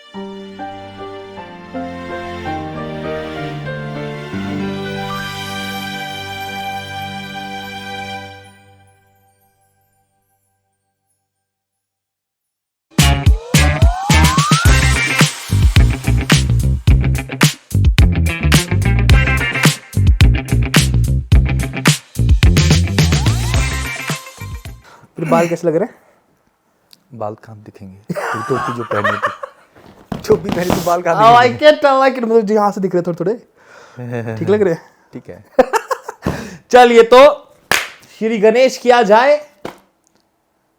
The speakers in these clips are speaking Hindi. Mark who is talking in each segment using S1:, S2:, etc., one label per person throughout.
S1: फिर बाल कैसे लग रहे हैं?
S2: बाल कहाँ दिखेंगे? तो टोपी जो पहनी थी, टोपी पहनी तो बाल कहाँ
S1: आई
S2: दिखेंगे?
S1: कैन मतलब यहाँ से दिख रहे थोड़े थोड़े ठीक लग रहे हैं।
S2: ठीक है।
S1: चलिए तो श्री गणेश किया जाए।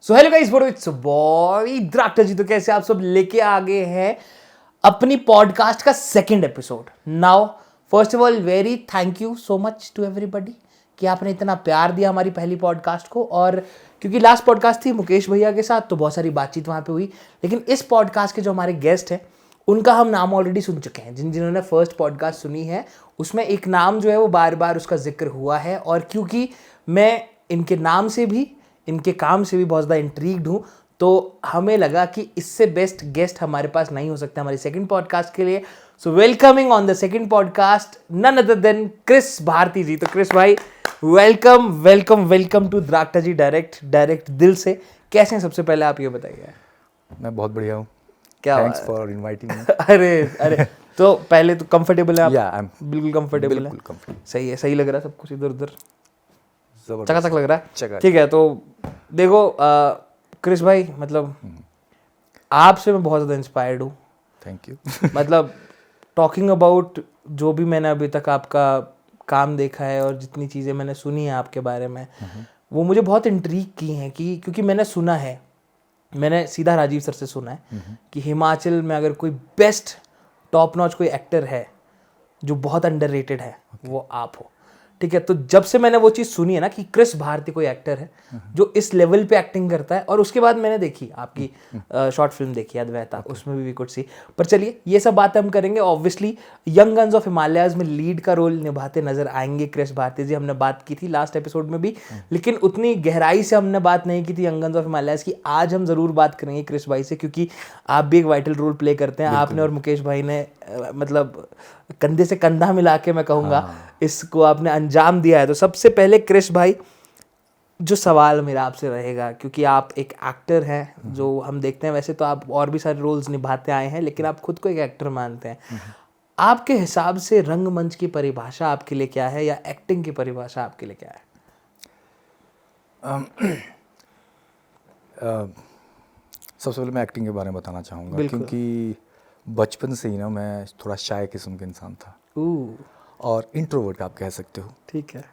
S1: So hello guys, what it's boy द्राक्टर जी। तो कैसे आप सब लेके आ गए हैं अपनी पॉडकास्ट का second episode. Now first of all very thank you so much to everybody कि आपने इतना प्यार दिया हमारी पहली पॉडकास्ट को। और क्योंकि लास्ट पॉडकास्ट थी मुकेश भैया के साथ तो बहुत सारी बातचीत वहाँ पे हुई, लेकिन इस पॉडकास्ट के जो हमारे गेस्ट हैं उनका हम नाम ऑलरेडी सुन चुके हैं। जिन्होंने फर्स्ट पॉडकास्ट सुनी है उसमें एक नाम जो है वो बार बार उसका जिक्र हुआ है। और क्योंकि मैं इनके नाम से भी इनके काम से भी बहुत ज़्यादा इंट्रीग्ड हूँ, तो हमें लगा कि इससे बेस्ट गेस्ट हमारे पास नहीं हो सकता हमारी सेकंड पॉडकास्ट के लिए। So welcoming on the second podcast none other than Kris Bharti ji. तो क्रिस भाई वेलकम वेलकम वेलकम टू द्राक्टा जी डायरेक्ट दिल से। कैसे हैं सबसे पहले आप ये बताइए।
S2: मैं बहुत बढ़िया हूँ।
S1: क्या
S2: थैंक्स फॉर इनवाइटिंग मी।
S1: अरे तो पहले तो कंफर्टेबल है आप?
S2: Yeah, I'm
S1: बिल्कुल कंफर्टेबल है।
S2: बिल्कुल comfortable।
S1: सही है, सही लग रहा है सब कुछ, इधर उधर
S2: जबरदस्त।
S1: चकाचक लग रहा है।
S2: चकाचक।
S1: ठीक है तो देखो क्रिस भाई, मतलब आपसे मैं बहुत ज़्यादा इंस्पायर्ड हूँ।
S2: Thank you.
S1: मतलब टॉकिंग अबाउट जो भी मैंने अभी तक आपका काम देखा है और जितनी चीज़ें मैंने सुनी है आपके बारे में, वो मुझे बहुत इंट्रीग की हैं कि क्योंकि मैंने सुना है, मैंने सीधा राजीव सर से सुना है कि हिमाचल में अगर कोई बेस्ट टॉप नॉच कोई एक्टर है जो बहुत अंडररेटेड है वो आप हो। ठीक है, तो जब से मैंने वो चीज़ सुनी है ना कि क्रिस भारती कोई एक्टर है जो इस लेवल पे एक्टिंग करता है, और उसके बाद मैंने देखी आपकी शॉर्ट फिल्म देखी अद्वैता, उसमें भी वी कुड सी। पर चलिए ये सब बातें हम करेंगे। Obviously young guns of Himalayas में लीड का रोल निभाते नजर आएंगे क्रिस भारती जी। हमने बात की थी लास्ट एपिसोड में भी, लेकिन उतनी गहराई से हमने बात नहीं की थी यंग गन्स ऑफ हिमालयाज की। आज हम जरूर बात करेंगे क्रिस भाई से, क्योंकि आप भी एक वाइटल रोल प्ले करते हैं। आपने और मुकेश भाई ने मतलब कंधे से कंधा मिला के मैं कहूँगा इसको आपने अंजाम दिया है। तो सबसे पहले क्रिस भाई, जो सवाल मेरा आपसे रहेगा, क्योंकि आप एक एक्टर हैं जो हम देखते हैं, वैसे तो आप और भी सारे रोल्स निभाते आए हैं लेकिन आप खुद को एक एक्टर मानते हैं। आपके हिसाब से रंगमंच की परिभाषा आपके लिए क्या है, या एक्टिंग की परिभाषा आपके लिए क्या है?
S2: सबसे पहले मैं एक्टिंग के बारे में बताना चाहूँगा, क्योंकि बचपन से ही ना मैं थोड़ा शाय किस्म का इंसान था और इंट्रोवर्ट आप कह सकते हो।
S1: ठीक है।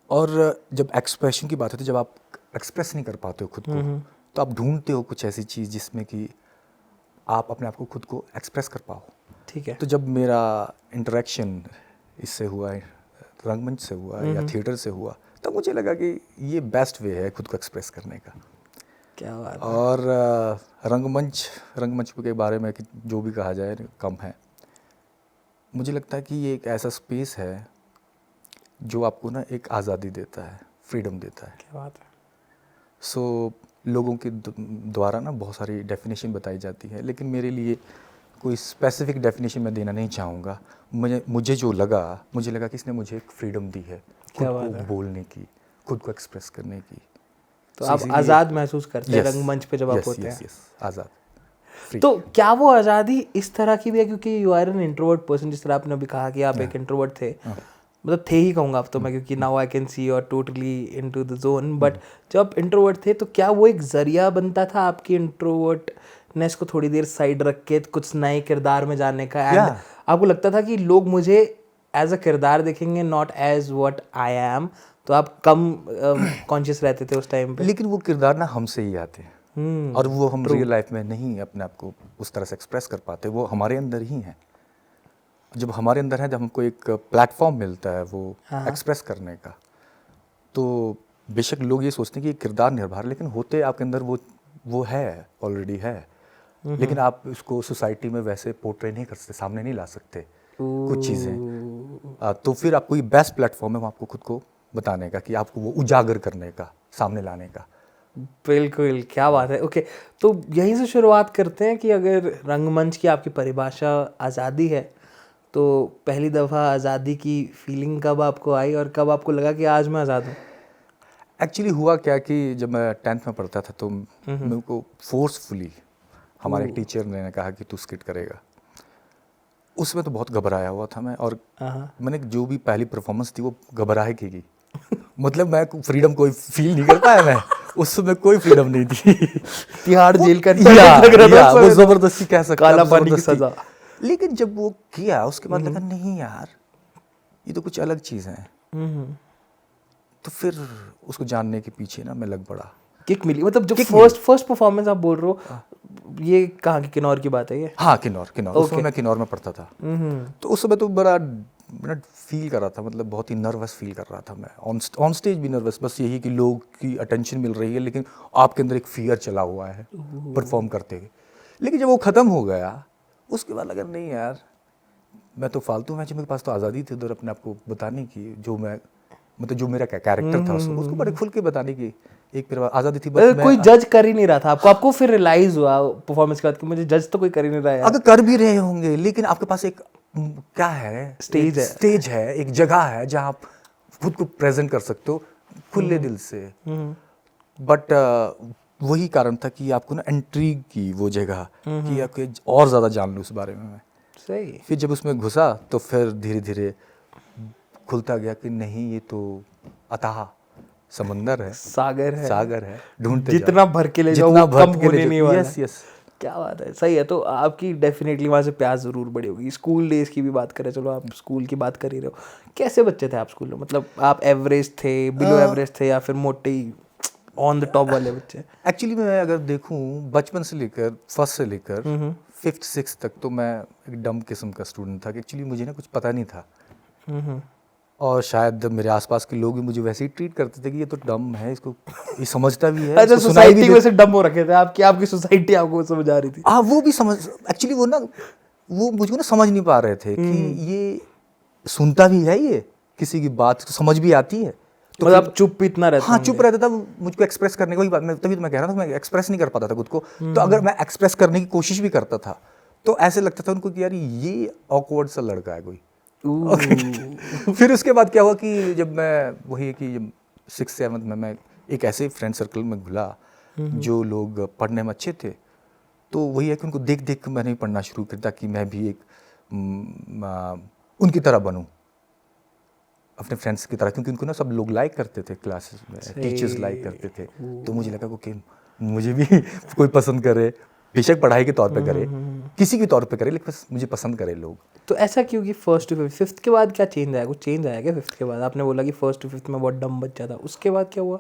S2: और जब एक्सप्रेशन की बात होती है, जब आप एक्सप्रेस नहीं कर पाते हो खुद को, तो आप ढूंढते हो कुछ ऐसी चीज़ जिसमें कि आप अपने आप को खुद को एक्सप्रेस कर पाओ।
S1: ठीक है।
S2: तो जब मेरा इंटरेक्शन इससे हुआ है, रंगमंच से हुआ है या थिएटर से हुआ, तब मुझे लगा कि ये बेस्ट वे है खुद को एक्सप्रेस करने का।
S1: क्या बात है।
S2: और रंगमंच के बारे में कि जो भी कहा जाए कम है। मुझे लगता है कि ये एक ऐसा स्पेस है जो आपको ना एक आज़ादी देता है, फ्रीडम देता है।
S1: क्या बात है।
S2: सो लोगों के द्वारा ना बहुत सारी डेफिनेशन बताई जाती है, लेकिन मेरे लिए कोई स्पेसिफिक डेफिनेशन मैं देना नहीं चाहूँगा। मुझे जो लगा, मुझे लगा कि इसने मुझे एक फ्रीडम दी है खुद को बोलने की, खुद को एक्सप्रेस करने की।
S1: तो आप आज़ाद महसूस करते हैं रंगमंच पे जब आप होते हैं?
S2: आज़ाद।
S1: तो क्या वो आज़ादी इस तरह की भी है, क्योंकि you are an introvert person, जिस तरह आपने अभी कहा कि आप एक इंट्रोवर्ट थे, मतलब थे ही कहूँगा अब तो मैं, क्योंकि now I can see you are totally into the zone. But जब इंट्रोवर्ट थे तो क्या वो एक जरिया बनता था आपकी इंट्रोवर्टनेस को थोड़ी देर साइड रख के कुछ नए किरदार में जाने का? एंड आपको लगता था कि लोग मुझे एज अ किरदार देखेंगे, not as what I am, तो आप कम कॉन्शियस रहते थे उस टाइम पे?
S2: लेकिन वो किरदार ना हमसे ही आते हैं और वो हम रियल लाइफ में नहीं अपने आप को उस तरह से एक्सप्रेस कर पाते, वो हमारे अंदर ही हैं। जब हमारे अंदर है, जब हमको एक प्लेटफॉर्म मिलता है वो एक्सप्रेस करने का, तो बेशक लोग ये सोचते हैं कि ये किरदार निर्भा रहे, लेकिन होते आपके अंदर वो है, ऑलरेडी है, लेकिन आप उसको सोसाइटी में वैसे पोर्ट्रे नहीं कर सकते, सामने नहीं ला सकते कुछ चीज़ें। तो फिर आपको ये बेस्ट प्लेटफॉर्म है वो आपको खुद को बताने का, कि आपको वो उजागर करने का, सामने लाने का।
S1: बिल्कुल, क्या बात है। ओके, तो यहीं से शुरुआत करते हैं कि अगर रंगमंच की आपकी परिभाषा आज़ादी है, तो पहली दफ़ा आज़ादी की फीलिंग कब आपको आई और कब आपको लगा कि आज मैं आज़ाद हूँ?
S2: एक्चुअली हुआ क्या कि जब मैं 10th में पढ़ता था तो मेरे को फोर्सफुली हमारे टीचर ने कहा कि तू स्किट करेगा। उसमें तो बहुत घबराया हुआ था मैं, और मैंने जो भी पहली परफॉर्मेंस थी वो घबराए की मतलब मैं फ्रीडम कोई फील नहीं कर पाया मैं उसमें कोई फ्रीडम नहीं थी।
S1: तिहाड़ जेल का
S2: लग रहा था, वो जबरदस्ती कह सकते
S1: काला पानी की सजा।
S2: लेकिन जब वो किया उसके बाद लगा नहीं यार ये तो कुछ अलग चीज़ है। तो फिर उसको जानने के पीछे ना मैं लग पड़ा।
S1: किक मिली, मतलब जो फर्स्ट परफॉर्मेंस आप बोल रहे हो, ये कहाँ की, किन्नौर की बात है ये?
S2: हाँ, किन्नौर। उसमें मैं किन्नौर में पढ़ता था। तो उस समय तो बड़ा फील कर रहा था, मतलब बहुत ही नर्वस फील कर रहा था मैं, ऑन स्टेज भी नर्वस, बस यही कि लोग की अटेंशन मिल रही है लेकिन आपके अंदर एक फियर चला हुआ है परफॉर्म करते हुए। लेकिन जब वो ख़त्म हो गया उसके बाद लगा नहीं यार मैं तो फालतू मैच, मेरे पास तो आज़ादी थी उधर अपने आप को बताने की, जो मैं मतलब जो मेरा कैरेक्टर था उसको बड़े खुल के बताने की एक फिर आज़ादी थी। बस
S1: कोई जज कर ही नहीं रहा था आपको फिर रियलाइज हुआ परफॉर्मेंस के बाद कि मुझे जज तो कोई कर ही नहीं रहा है।
S2: अगर कर भी रहे होंगे लेकिन आपके पास एक क्या है, स्टेज है, एक जगह है जहाँ आप खुद को प्रेजेंट कर सकते हो खुले दिल से। बट वही कारण था कि आपको ना इंट्रीग की वो जगह कि आपको और ज़्यादा जान लूँ उस बारे में मैं।
S1: सही।
S2: फिर जब उसमें घुसा तो फिर धीरे धीरे खुलता गया कि नहीं ये तो अथाह समंदर है, सागर है, ढूंढते
S1: जितना भर के ले जाओ वो कम होने नहीं वाला।
S2: यस।
S1: क्या बात है, सही है। तो आपकी डेफिनेटली वहाँ से प्यास ज़रूर बड़ी होगी। स्कूल डेज की भी बात करें, चलो आप स्कूल की बात कर ही रहे हो, कैसे बच्चे थे आप स्कूल में? मतलब आप एवरेज थे, बिलो एवरेज थे, या फिर मोटे ऑन द टॉप वाले बच्चे?
S2: एक्चुअली मैं अगर देखूं बचपन से लेकर फर्स्ट से लेकर 5th 6th तक तो मैं एक डम किस्म का स्टूडेंट था कि एक्चुअली मुझे ना कुछ पता नहीं था। और शायद मेरे आसपास के लोग भी मुझे वैसे ही ट्रीट करते थे कि ये तो डम है, इसको ये समझता भी है।
S1: अच्छा, सोसाइटी में से डम हो रखे थे आपकी सोसाइटी आपको समझ आ रही थी?
S2: हाँ, वो भी समझ, एक्चुअली वो मुझको ना समझ नहीं पा रहे थे कि ये सुनता भी है, ये किसी की बात समझ भी आती है।
S1: तो मतलब आप चुप इतना रहता?
S2: हाँ, चुप रहता था मुझको एक्सप्रेस करने की बात, तभी तो मैं कह रहा था मैं एक्सप्रेस नहीं कर पाता था खुद को। तो अगर मैं एक्सप्रेस करने की कोशिश भी करता था तो ऐसे लगता था उनको कि यार ये ऑकवर्ड सा लड़का है कोई। फिर उसके बाद क्या हुआ कि जब मैं वही कि जब 6th 7th में मैं एक ऐसे फ्रेंड सर्कल में घुला जो लोग पढ़ने में अच्छे थे, तो वही है कि उनको देख देख कर मैंने पढ़ना शुरू कर दिया कि मैं भी एक उनकी तरह बनूं, अपने फ्रेंड्स की तरह, क्योंकि उनको ना सब लोग लाइक करते थे क्लासेस में, टीचर्स लाइक करते थे। तो मुझे लगा कि मुझे भी कोई पसंद करे, बेशक पढ़ाई के तौर पे करे, किसी के तौर पे करे, लेकिन बस मुझे पसंद करे लोग।
S1: तो ऐसा क्यों कि 1st to 5th, 5th के बाद क्या चेंज आया? कुछ चेंज आया क्या 5th के बाद? आपने बोला कि 1st to 5th में बहुत डम बच्चा था, उसके बाद क्या हुआ?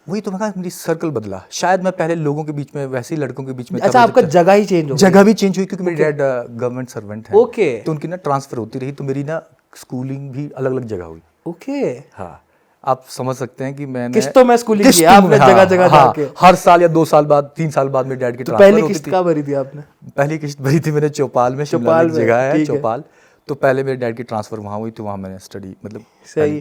S2: वही तो मैं कहा, मेरी सर्कल बदला। शायद मैं पहले लोगों के बीच में, वैसे ही लड़कों के बीच में।
S1: अच्छा, आपका जगह ही चेंज हो गई?
S2: जगह भी चेंज हुई क्योंकि मेरे डैड गवर्नमेंट सर्वेंट है।
S1: ओके।
S2: तो उनकी ना ट्रांसफर होती रही, तो मेरी ना स्कूलिंग भी अलग अलग जगह हुई।
S1: ओके।
S2: हाँ, आप समझ सकते हैं कि मैंने
S1: किस्तों में स्कूलिंग की आपने, जगह जगह जाके?
S2: हर साल या 2 साल बाद 3 साल बाद मेरे डैड की ट्रांसफर
S1: होती थी। पहली किस्त कहाँ भरी थी आपने?
S2: पहली किस्त भरी थी मैंने चौपाल में, शिमला में जगह है चौपाल। तो पहले मेरे डैड की ट्रांसफर वहाँ हुई, तो वहाँ मैंने स्टडी, मतलब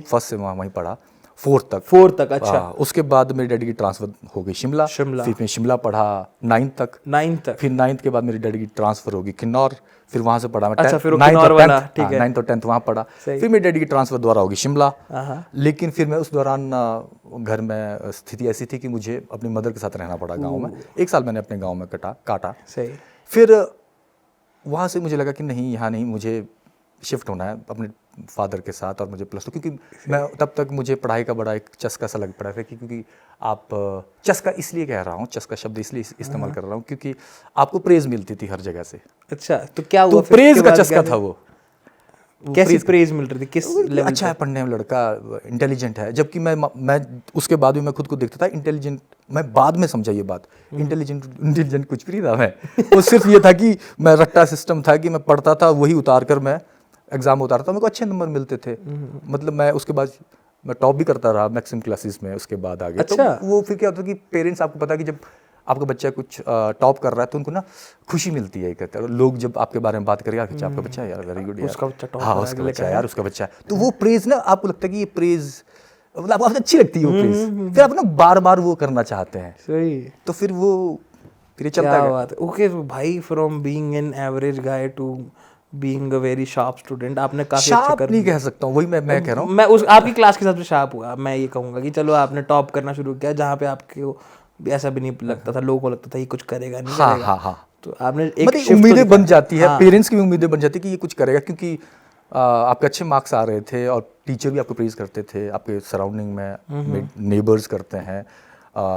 S2: फर्स्ट से वहाँ वहीं पढ़ा 4th तक। अच्छा। उसके बाद मेरे डैडी की ट्रांसफर हो गई शिमला। फिर मैं शिमला पढ़ा 9th तक। फिर 9th के बाद मेरे डैडी की ट्रांसफर होगी किन्नौर, फिर वहाँ से पढ़ा मैं 9th और 10th वहाँ पढ़ा। फिर मेरे डैडी की ट्रांसफर दोबारा होगी शिमला। लेकिन फिर मैं उस दौरान घर में स्थिति ऐसी थी कि मुझे अपनी मदर के साथ रहना पड़ा गाँव में। 1 साल मैंने अपने गाँव में काटा। फिर वहाँ से मुझे लगा कि नहीं, यहाँ नहीं, मुझे शिफ्ट होना है अपने फादर के साथ। और मुझे +2, क्योंकि मैं तब तक मुझे पढ़ाई का बड़ा एक चस्का सा लग पड़ा था, क्योंकि आप चस्का इसलिए कह रहा हूँ, चस्का शब्द इसलिए इस्तेमाल कर रहा हूँ क्योंकि आपको प्रेज मिलती थी हर जगह से।
S1: अच्छा, तो क्या हुआ?
S2: तो प्रेज का चस्का था वो।
S1: कैसी प्रेज मिल रही थी? किस लेवल?
S2: अच्छा है पढ़ने में लड़का, इंटेलिजेंट है। जबकि मैं उसके बाद भी मैं खुद को देखता था इंटेलिजेंट। मैं बाद में समझा ये बात, इंटेलिजेंट कुछ भी नहीं था मैं। वो सिर्फ ये था कि मैं रट्टा सिस्टम था कि मैं पढ़ता था, वही उतार कर मैं एग्जाम उतारता, मेरे को अच्छे नंबर मिलते थे। मतलब मैं उसके बाद मैं टॉप भी करता रहा मैक्सिमम क्लासेस में उसके बाद आगे।
S1: अच्छा।
S2: तो वो फिर क्या होता है कि पेरेंट्स, आपको पता है कि जब आपका बच्चा कुछ टॉप कर रहा है तो उनको ना खुशी मिलती है, कहते हैं लोग जब आपके बारे में बात करें, यार आपका बच्चा है यार, वेरी गुड यार,
S1: उसका बच्चा टॉप,
S2: हाँ उसका बच्चा है यार, उसका बच्चा है। तो वो प्रेज ना आपको लगता है कि ये प्रेज मतलब आपको अच्छी लगती है वो प्रेज, फिर आप ना बार बार वो करना चाहते हैं,
S1: सही।
S2: तो फिर वो फिर ये चलता
S1: क्या
S2: है।
S1: बात है। ओके भाई, from being an average guy to being a very sharp student, आपने काफी अच्छा
S2: शार्प
S1: कर
S2: नहीं
S1: दिया।
S2: कह सकता हूँ, वही मैं कह रहा हूँ।
S1: मैं उस आपकी क्लास के हिसाब से शार्प हुआ, मैं ये कहूंगा कि चलो आपने टॉप करना शुरू किया जहाँ पे आपको भी ऐसा भी नहीं लगता था, लोगों को लगता था ये कुछ करेगा नहीं
S2: हाँ
S1: करेगा।
S2: हाँ हाँ,
S1: तो आपने एक
S2: मतलब
S1: shift तो
S2: उम्मीदें बन
S1: दिखाया।
S2: जाती है,
S1: हाँ,
S2: पेरेंट्स की भी उम्मीदें बन जाती है कि ये कुछ करेगा, क्योंकि आपके अच्छे मार्क्स आ रहे थे और टीचर भी आपको प्रेज करते थे, आपके सराउंडिंग में नेबर्स करते हैं,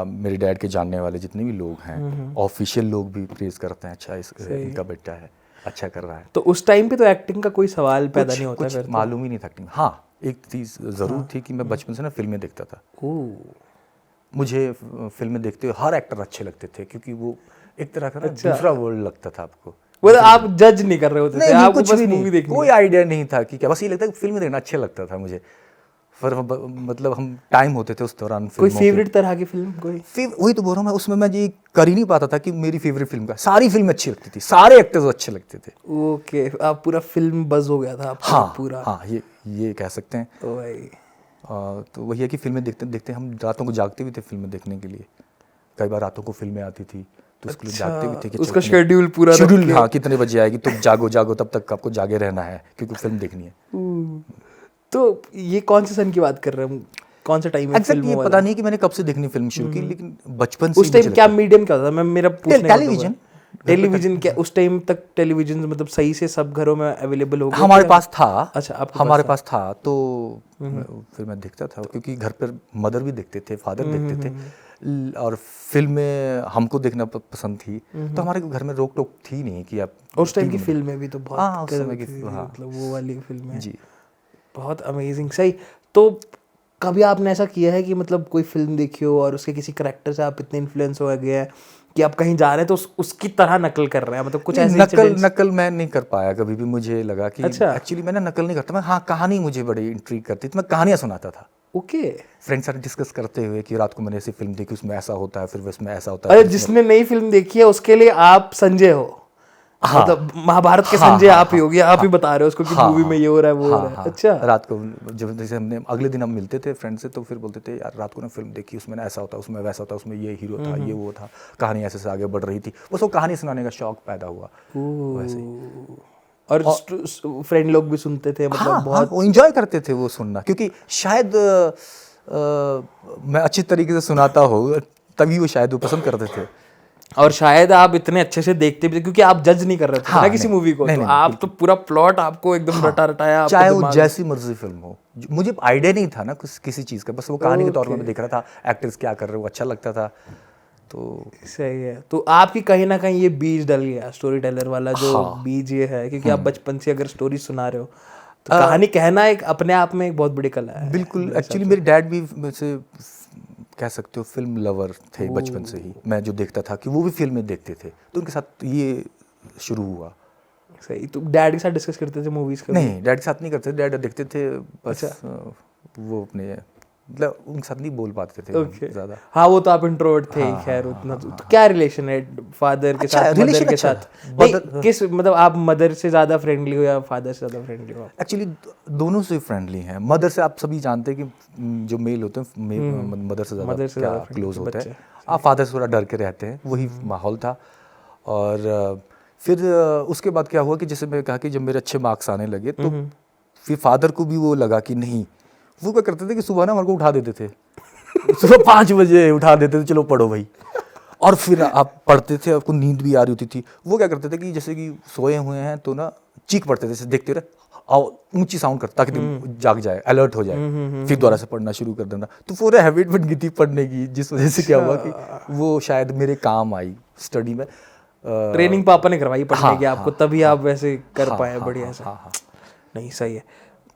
S2: मेरे डैड के जानने वाले जितने भी लोग हैं, ऑफिशियल लोग भी प्रेज करते हैं, अच्छा इनका बेटा है, अच्छा कर रहा है।
S1: तो उस टाइम पे तो एक्टिंग का कोई सवाल पैदा नहीं होता
S2: कुछ
S1: फिर तो।
S2: मालूम ही नहीं था एक्टिंग। हाँ, एक चीज़ ज़रूर थी कि मैं बचपन से ना फिल्में देखता था। मुझे फिल्में देखते हुए हर एक्टर अच्छे लगते थे, क्योंकि वो एक तरह का ना दूसरा वर्ल्ड लगता था आपको।
S1: मतलब आप जज नहीं कर रहे होते थे,
S2: नहीं,
S1: आपको
S2: कुछ
S1: बस
S2: भी
S1: मूवी
S2: नहीं,
S1: देखनी
S2: कोई
S1: है।
S2: आइडिया नहीं था कि क्या, बस ये लगता है कि फिल्म देखना अच्छा लगता था मुझे। फिर मतलब हम टाइम होते थे उस दौरान
S1: कोई
S2: फिल्मों के।
S1: फेवरेट तरह की फिल्म कोई?
S2: वही तो बोल रहा हूँ मैं, उसमें मैं ये कर ही नहीं पाता था कि मेरी फेवरेट फिल्म का, सारी फिल्म अच्छी लगती थी, सारे एक्टर्स अच्छे लगते थे।
S1: ओके, आप पूरा फिल्म बज हो गया था आपका
S2: हाँ
S1: पूरा।
S2: हाँ, ये कह सकते हैं।
S1: ओ भाई,
S2: तो वही है कि फिल्में देखते देखते हम रातों को जागते भी थे फिल्में देखने के लिए। कई बार रातों को फिल्में आती थी तो उसके लिए जागते भी थे कि
S1: उसका शेड्यूल पूरा रख
S2: शेड्यूल,
S1: के।
S2: हाँ, कितने बजे आएगी, तो जागो जागो, तब तक आपको जागे रहना है क्योंकि फिल्म देखनी है।
S1: तो ये कौन से सन की बात कर रहे हैं हम, कौन सा टाइम है
S2: एग्जैक्ट
S1: फिल्मों
S2: ये
S1: वाला?
S2: पता नहीं कि मैंने कब से देखनी फिल्म शुरू की, लेकिन बचपन से
S1: उस टाइम क्या मीडियम क्या था? मैं मेरा पूछने का
S2: टेलीविजन।
S1: टेलीविजन क्या उस टाइम तक टेलीविजन मतलब सही से सब घरों में अवेलेबल हो गया?
S2: हमारे पास था।
S1: अच्छा, आपके
S2: हमारे पास था तो फिर मैं देखता था, क्योंकि घर पर मदर भी देखते थे, फादर देखते थे, और फिल्में हमको देखना पसंद थी, तो हमारे घर में रोक टोक थी नहीं कि आप।
S1: उस टाइम की फिल्में भी तो बहुत
S2: हाँ, उस समय की,
S1: थी,
S2: हाँ
S1: मतलब वो वाली फिल्में
S2: जी।
S1: बहुत अमेजिंग। सही। तो कभी आपने ऐसा किया है कि मतलब कोई फिल्म देखी हो और उसके किसी करेक्टर से आप इतने इन्फ्लुएंस हो गए हैं कि आप कहीं जा रहे हैं तो उसकी तरह नकल कर रहे हैं, मतलब कुछ ऐसे incidents?
S2: नकल मैं नहीं कर पाया कभी भी। मुझे लगा कि
S1: अच्छा।
S2: एक्चुअली मैं ना नकल नहीं करता मैं, हाँ, कहानी मुझे बड़ी इंट्रीग करती थी, मैं कहानियाँ सुनाता था।
S1: ओके।
S2: फ्रेंड्स साथ डिस्कस करते हुए कि रात को मैंने ऐसी फिल्म देखी, उसमें ऐसा होता है, फिर उसमें ऐसा होता है।
S1: अरे,
S2: फिर उसमें-
S1: जिसने नई फिल्म देखी है उसके लिए आप संजय हो।
S2: हाँ,
S1: मतलब महाभारत के
S2: हाँ,
S1: संजय
S2: हाँ,
S1: आप ही हो गए, आप ही बता रहे हो उसको कि
S2: हाँ,
S1: मूवी में ये हो रहा है, वो हो
S2: हाँ,
S1: रहा है।
S2: हाँ,
S1: अच्छा।
S2: रात को जब जैसे हमने अगले दिन हम मिलते थे फ्रेंड से, तो फिर बोलते थे यार रात को ना फिल्म देखी, उसमें ना ऐसा होता, उसमें वैसा होता, उसमें ये हीरो था, ये वो था, कहानी ऐसे से आगे बढ़ रही थी, बस वो कहानी सुनाने का शौक पैदा हुआ वैसे ही।
S1: और फ्रेंड लोग भी सुनते थे, मतलब
S2: हाँ,
S1: बहुत
S2: वो एंजॉय करते थे वो सुनना, क्योंकि शायद मैं अच्छी तरीके से सुनाता हूँ, तभी वो शायद वो पसंद करते थे।
S1: और शायद आप इतने अच्छे से देखते भी थे क्योंकि आप जज नहीं कर रहे थे
S2: हाँ,
S1: ना किसी
S2: नहीं,
S1: मूवी को,
S2: नहीं,
S1: तो
S2: नहीं,
S1: आप तो पूरा प्लॉट आपको एकदम रटा रटाया आपके
S2: चाहे वो
S1: दिमाग
S2: जैसी मर्जी फिल्म हो, मुझे आइडिया नहीं था ना किसी चीज़ का, बस वो कहानी के तौर पर मैं देख रहा था, एक्टर्स क्या कर रहे हो, अच्छा लगता था, तो
S1: में। सही है। तो आपकी कहीं ना कहीं ये बीज डल गया, स्टोरी टेलर वाला जो बीज ये है, क्योंकि आप बचपन से अगर स्टोरी सुना रहे हो तो कहानी कहना एक अपने आप में एक बहुत बड़ी कला है।
S2: बिल्कुल। एक्चुअली मेरे डैड भी वैसे कह सकते हो फिल्म लवर थे बचपन से ही। मैं जो देखता था कि वो भी फिल्में देखते थे, तो उनके साथ ये शुरू हुआ।
S1: सही। तो डैड के साथ डिस्कस करते थे मूवीज का?
S2: नहीं, डैड के साथ नहीं करते, डैड देखते थे बस।
S1: अच्छा।
S2: वो अपने मतलब उनके साथ नहीं बोल पाते थे
S1: ओके।
S2: ज़्यादा।
S1: हाँ, वो तो आप इंट्रोवर्ट थे ही,
S2: हाँ,
S1: खैर
S2: हाँ,
S1: उतना
S2: हाँ,
S1: तो
S2: हाँ,
S1: क्या रिलेशन है फादर के
S2: अच्छा,
S1: साथ, मदर
S2: relation
S1: के
S2: अच्छा
S1: साथ?
S2: है।
S1: नहीं, किस मतलब आप मदर से ज्यादा फ्रेंडली हो या फादर से ज्यादा फ्रेंडली हो?
S2: एक्चुअली दोनों से फ्रेंडली हैं। मदर से आप सभी जानते हैं कि जो मेल होते हैं मदर से ज़्यादा क्या क्लोज होते हैं। आप फादर से थोड़ा डर के रहते हैं, वही माहौल था। और फिर उसके बाद क्या हुआ कि जैसे मैं कहा कि जब मेरे अच्छे मार्क्स आने लगे, तो फिर फादर को भी वो लगा कि नहीं, वो क्या करते थे कि सुबह ना हमारे को उठा देते थे सुबह 5 बजे उठा देते थे, चलो पढ़ो भाई। और फिर आप पढ़ते थे, आपको नींद भी आ रही होती थी। वो क्या करते थे कि जैसे कि सोए हुए हैं तो ना चीख पड़ते थे, जैसे देखते रहे आओ, ऊंची साउंड करता ताकि तुम जाग जाए, अलर्ट हो जाए, फिर दोबारा से पढ़ना शुरू कर देना। तो पूरा हैबिट बन गई थी पढ़ने की, जिस वजह से क्या हुआ कि वो शायद मेरे काम आई स्टडी में।
S1: ट्रेनिंग पापा ने करवाई पढ़ने की आपको, तभी आप वैसे कर
S2: हाँ,
S1: पाए
S2: हाँ,
S1: बढ़िया
S2: हाँ,
S1: से।
S2: हाँ, हाँ।
S1: नहीं, सही है।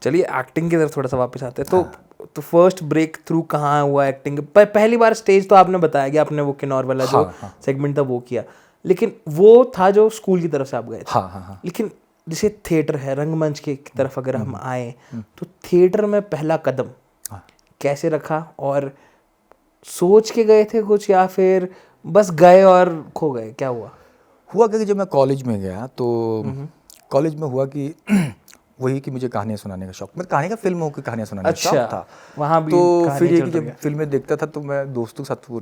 S1: चलिए एक्टिंग की तरफ थोड़ा सा वापस आते हैं। तो फर्स्ट ब्रेक थ्रू कहाँ हुआ एक्टिंग? पहली बार स्टेज तो आपने बताया कि आपने वो किन्नौर वाला जो सेगमेंट था वो किया, लेकिन वो था जो स्कूल की तरफ से आप गए थे।
S2: हाँ, हाँ, हाँ।
S1: लेकिन जैसे थिएटर है, रंगमंच की तरफ अगर हम आए, तो थिएटर में पहला कदम कैसे रखा? और सोच के गए थे कुछ या फिर बस गए और खो गए, क्या हुआ?
S2: हुआ कि जब मैं कॉलेज में गया तो कॉलेज में हुआ कि वही कि मुझे कहानियाँ सुनाने का शौक, मैं कहानी का फिल्मों की कहानियाँ सुनाने का शौक था।
S1: वहाँ भी
S2: तो फिर
S1: कहानियाँ
S2: ये
S1: चल
S2: कि
S1: रही
S2: जब
S1: है।
S2: फिल्में देखता था तो मैं दोस्तों के साथ वो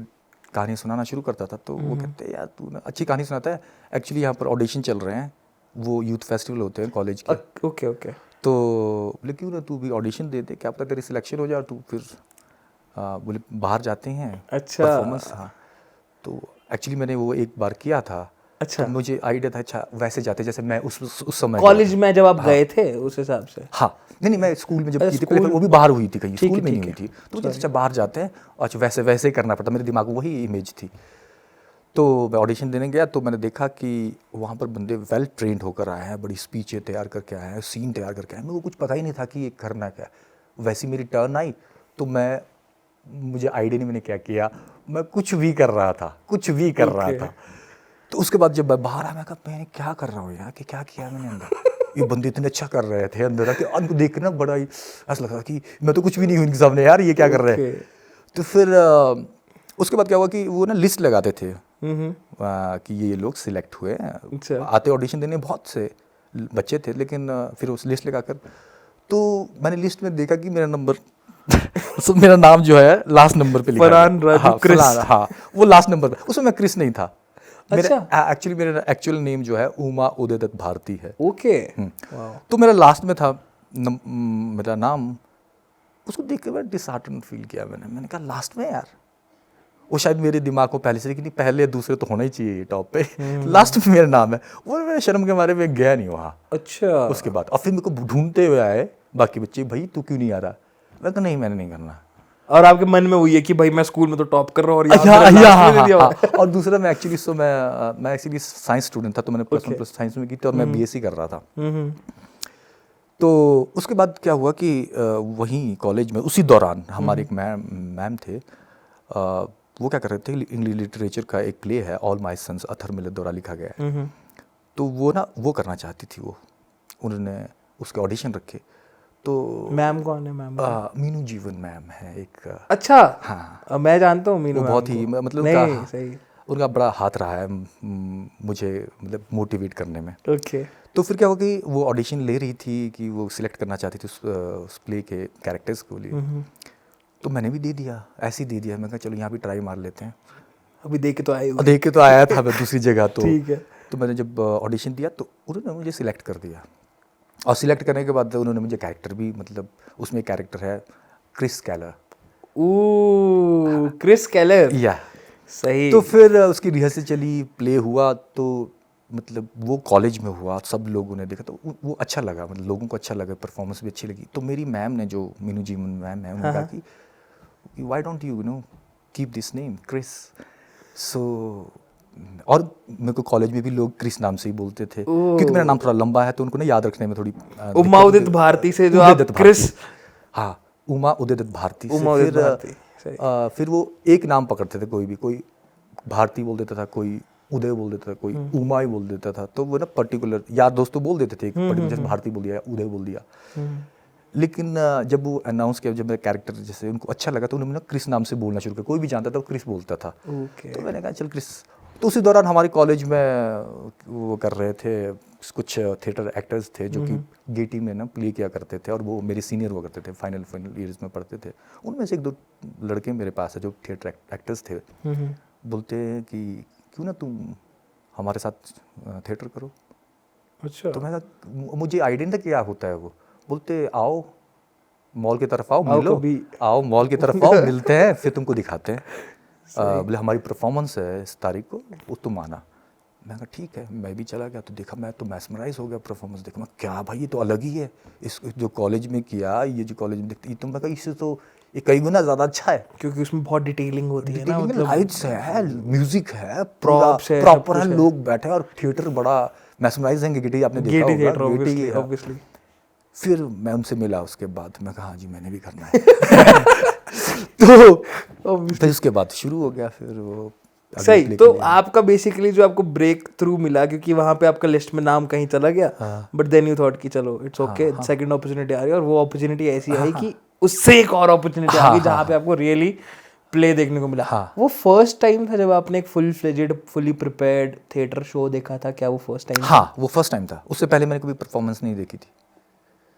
S2: कहानी सुनाना शुरू करता था, तो वो कहते यार तू ना अच्छी कहानी सुनाता है। एक्चुअली यहाँ पर ऑडिशन चल रहे हैं, वो यूथ फेस्टिवल होते हैं कॉलेज के।
S1: Okay okay.
S2: तो बोले क्यों ना तू भी ऑडिशन दे दे, क्या पता तेरी सिलेक्शन हो जाए और तू फिर बोले बाहर जाते हैं
S1: अच्छा।
S2: परफॉर्मेंस। हाँ, तो एक्चुअली मैंने वो एक बार किया था।
S1: अच्छा,
S2: तो मुझे आइडिया था अच्छा वैसे जाते जैसे मैं उस समय
S1: कॉलेज में जब आप
S2: हाँ।
S1: गए थे उस हिसाब से।
S2: हाँ, नहीं मैं स्कूल में जब की थी पहले,
S1: स्कूल,
S2: वो भी बाहर हुई थी कहीं,
S1: ठीक
S2: स्कूल
S1: है
S2: में नहीं
S1: ठीक
S2: हुई
S1: है।
S2: थी। तो मुझे अच्छा बाहर जाते हैं, अच्छा वैसे ही करना पड़ता, मेरे दिमाग में वही इमेज थी। तो मैं ऑडिशन देने गया तो मैंने देखा कि वहाँ पर बंदे वेल ट्रेंड होकर आए हैं, बड़ी स्पीचें तैयार करके आए हैं, सीन तैयार करके आए हैं। मेरे को कुछ पता ही नहीं था कि ये करना क्या है। वैसी मेरी टर्न आई तो मुझे आइडिया नहीं मैंने क्या किया, मैं कुछ भी कर रहा था, कुछ भी कर रहा था। तो उसके बाद जब मैं बाहर आया मैं कहा मैं क्या कर रहा हूँ यार, कि क्या किया मैंने अंदर। ये बंदे इतने अच्छा कर रहे थे अंदर आके, उनको देखना बड़ा ही ऐसा लगा कि मैं तो कुछ भी नहीं हूँ इनके सामने यार, ये क्या कर रहे हैं। तो फिर उसके बाद क्या हुआ कि वो ना लिस्ट लगाते थे कि ये लोग सिलेक्ट हुए हैं। आते ऑडिशन देने बहुत से बच्चे थे, लेकिन फिर उस लिस्ट लगाकर तो मैंने लिस्ट में देखा कि मेरा नंबर मेरा नाम जो है लास्ट नंबर पे लिखा है।
S1: फरहान राजू क्रिस।
S2: हाँ, वो लास्ट नंबर पे, उसमें मैं क्रिस नहीं था।
S1: अच्छा।
S2: एक्चुअली मेरा एक्चुअल नेम जो है उमा उदय दत्त भारती है।
S1: ओके।
S2: तो मेरा लास्ट में था मेरा नाम। उसको देख के मैं डिसहार्टन फील किया। मैंने कहा लास्ट में यार, वो शायद मेरे दिमाग को पहले से कि नहीं पहले दूसरे तो होना ही चाहिए टॉप पे, लास्ट में मेरा नाम है। वो मेरे शर्म के मारे में गया नहीं वहाँ। अच्छा। उसके बाद और फिर मेरे को ढूंढते हुए आए बाकी बच्चे, भाई तू क्यों नहीं आ रहा। मैं कहा नहीं मैंने नहीं करना।
S1: और आपके मन में वही है कि भाई मैं स्कूल में तो टॉप कर रहा हूँ और
S2: और दूसरा मैं एक्चुअली साइंस स्टूडेंट था, तो मैंने प्लस 1 प्लस साइंस में की थी और मैं बीएससी कर रहा था। तो उसके बाद क्या हुआ कि वहीं कॉलेज में उसी दौरान हमारे एक मैम थे, वो क्या कर रहे थे, इंग्लिश लिटरेचर का एक प्ले है All My Sons, Arthur Miller द्वारा लिखा गया है। तो वो करना चाहती थी। वो उन्होंने उसके ऑडिशन रखे। तो
S1: मैम कौन है? मैम
S2: मीनू जीवन मैम है एक।
S1: अच्छा।
S2: हाँ,
S1: मैं जानता हूँ मीनू।
S2: वो बहुत ही मतलब उनका बड़ा हाथ रहा है मुझे मतलब मोटिवेट करने में।
S1: ओके।
S2: तो फिर क्या हुआ कि वो ऑडिशन ले रही थी कि वो सिलेक्ट करना चाहती थी उस प्ले के कैरेक्टर्स को लिए। तो मैंने भी दे दिया, ऐसे ही दे दिया। मैं कहा चलो यहाँ भी ट्राई मार लेते हैं,
S1: अभी देख के
S2: तो आया था मैं दूसरी जगह। तो
S1: ठीक है।
S2: तो मैंने जब ऑडिशन दिया तो उन्होंने मुझे सिलेक्ट कर दिया। और सिलेक्ट करने के बाद उन्होंने मुझे कैरेक्टर भी, मतलब उसमें कैरेक्टर है क्रिस कैलर।
S1: क्रिस कैलर।
S2: या
S1: सही।
S2: तो फिर उसकी रिहर्सल चली, प्ले हुआ, तो मतलब वो कॉलेज में हुआ, सब लोगों ने देखा तो वो अच्छा लगा, मतलब लोगों को अच्छा लगा, परफॉर्मेंस भी अच्छी लगी। तो मेरी मैम ने, जो मीनू जीवन मैम है, उन्होंने कहा कि why don't you keep this name Kris. So और मेरे को कॉलेज में भी लोग क्रिस नाम से ही बोलते थे, क्योंकि मेरा नाम थोड़ा लंबा है तो उनको ना याद रखने में थोड़ी
S1: उमा उदित भारती से जो आप क्रिस।
S2: हाँ, उमा उदय दत्त भारती से। फिर वो एक नाम पकड़ते थे, कोई भारती बोल देता था, कोई उदय बोल देता था, कोई उमा ही बोल देता था। तो वो ना पर्टिकुलर यार दोस्त तो बोल देते थे, पर्टिकुलर जैसे भारती बोल दिया, उदय बोल दिया। लेकिन जब वो अनाउंस किया, जब मेरा कैरेक्टर जैसे उनको अच्छा लगा तो उन्होंने ना क्रिस नाम से बोलना शुरू किया। कोई भी जानता था वो क्रिस बोलता था। तो मैंने कहा चल क्रिस। तो उसी दौरान हमारे कॉलेज में वो कर रहे थे, कुछ थिएटर एक्टर्स थे जो कि गेटी में ना प्ले किया करते थे, और वो मेरे सीनियर हुआ करते थे, फाइनल ईयर्स में पढ़ते थे। उनमें से 1-2 लड़के मेरे पास है जो थिएटर एक्टर्स थे। बोलते हैं कि क्यों ना तुम हमारे साथ थिएटर करो।
S1: अच्छा।
S2: तो मैं कहा मुझे आइडिया नहीं था क्या होता है वो। बोलते आओ मॉल की तरफ आओ, मिलो, आओ मॉल की तरफ आओ, मिलते हैं, फिर तुमको दिखाते हैं। बोले हमारी परफॉर्मेंस है इस तारीख को, वो तुम आना। मैं कहा ठीक है। मैं भी चला गया तो देखा, मैं तो मैस्मराइज हो गया परफॉर्मेंस देखा। मैं क्या भाई ये तो अलग ही है, इस जो कॉलेज में किया, ये जो कॉलेज में देखते, तो मैं कहा इससे तो ये कई गुना ज़्यादा अच्छा है,
S1: क्योंकि उसमें बहुत डिटेलिंग होती है ना, मतलब
S2: लाइट्स है, म्यूजिक है, प्रॉपर है, लोग बैठे हैं, और थिएटर बड़ा मैस्मराइज है। गेटी आपने देखा होगा, गेटी
S1: ऑब्वियसली।
S2: फिर मैं उनसे मिला उसके बाद, मैं कहा हाँ जी मैंने भी करना है। तो फिर उसके बाद शुरू हो गया फिर वो।
S1: सही। तो आपका बेसिकली जो आपको ब्रेक थ्रू मिला, क्योंकि वहाँ पे आपका लिस्ट में नाम कहीं चला गया, बट देन यू थॉट कि चलो इट्स ओके, सेकंड अपॉर्चुनिटी आ रही है, और वो अपॉर्चुनिटी ऐसी आई कि उससे एक और अपॉर्चुनिटी आ गई जहाँ पे आपको रियली प्ले देखने को मिला। वो फर्स्ट टाइम था जब आपने एक full fledged, fully prepared theatre show देखा था? क्या वो फर्स्ट टाइम?
S2: हाँ, वो फर्स्ट टाइम था। उससे पहले मैंने कभी परफॉर्मेंस नहीं देखी थी।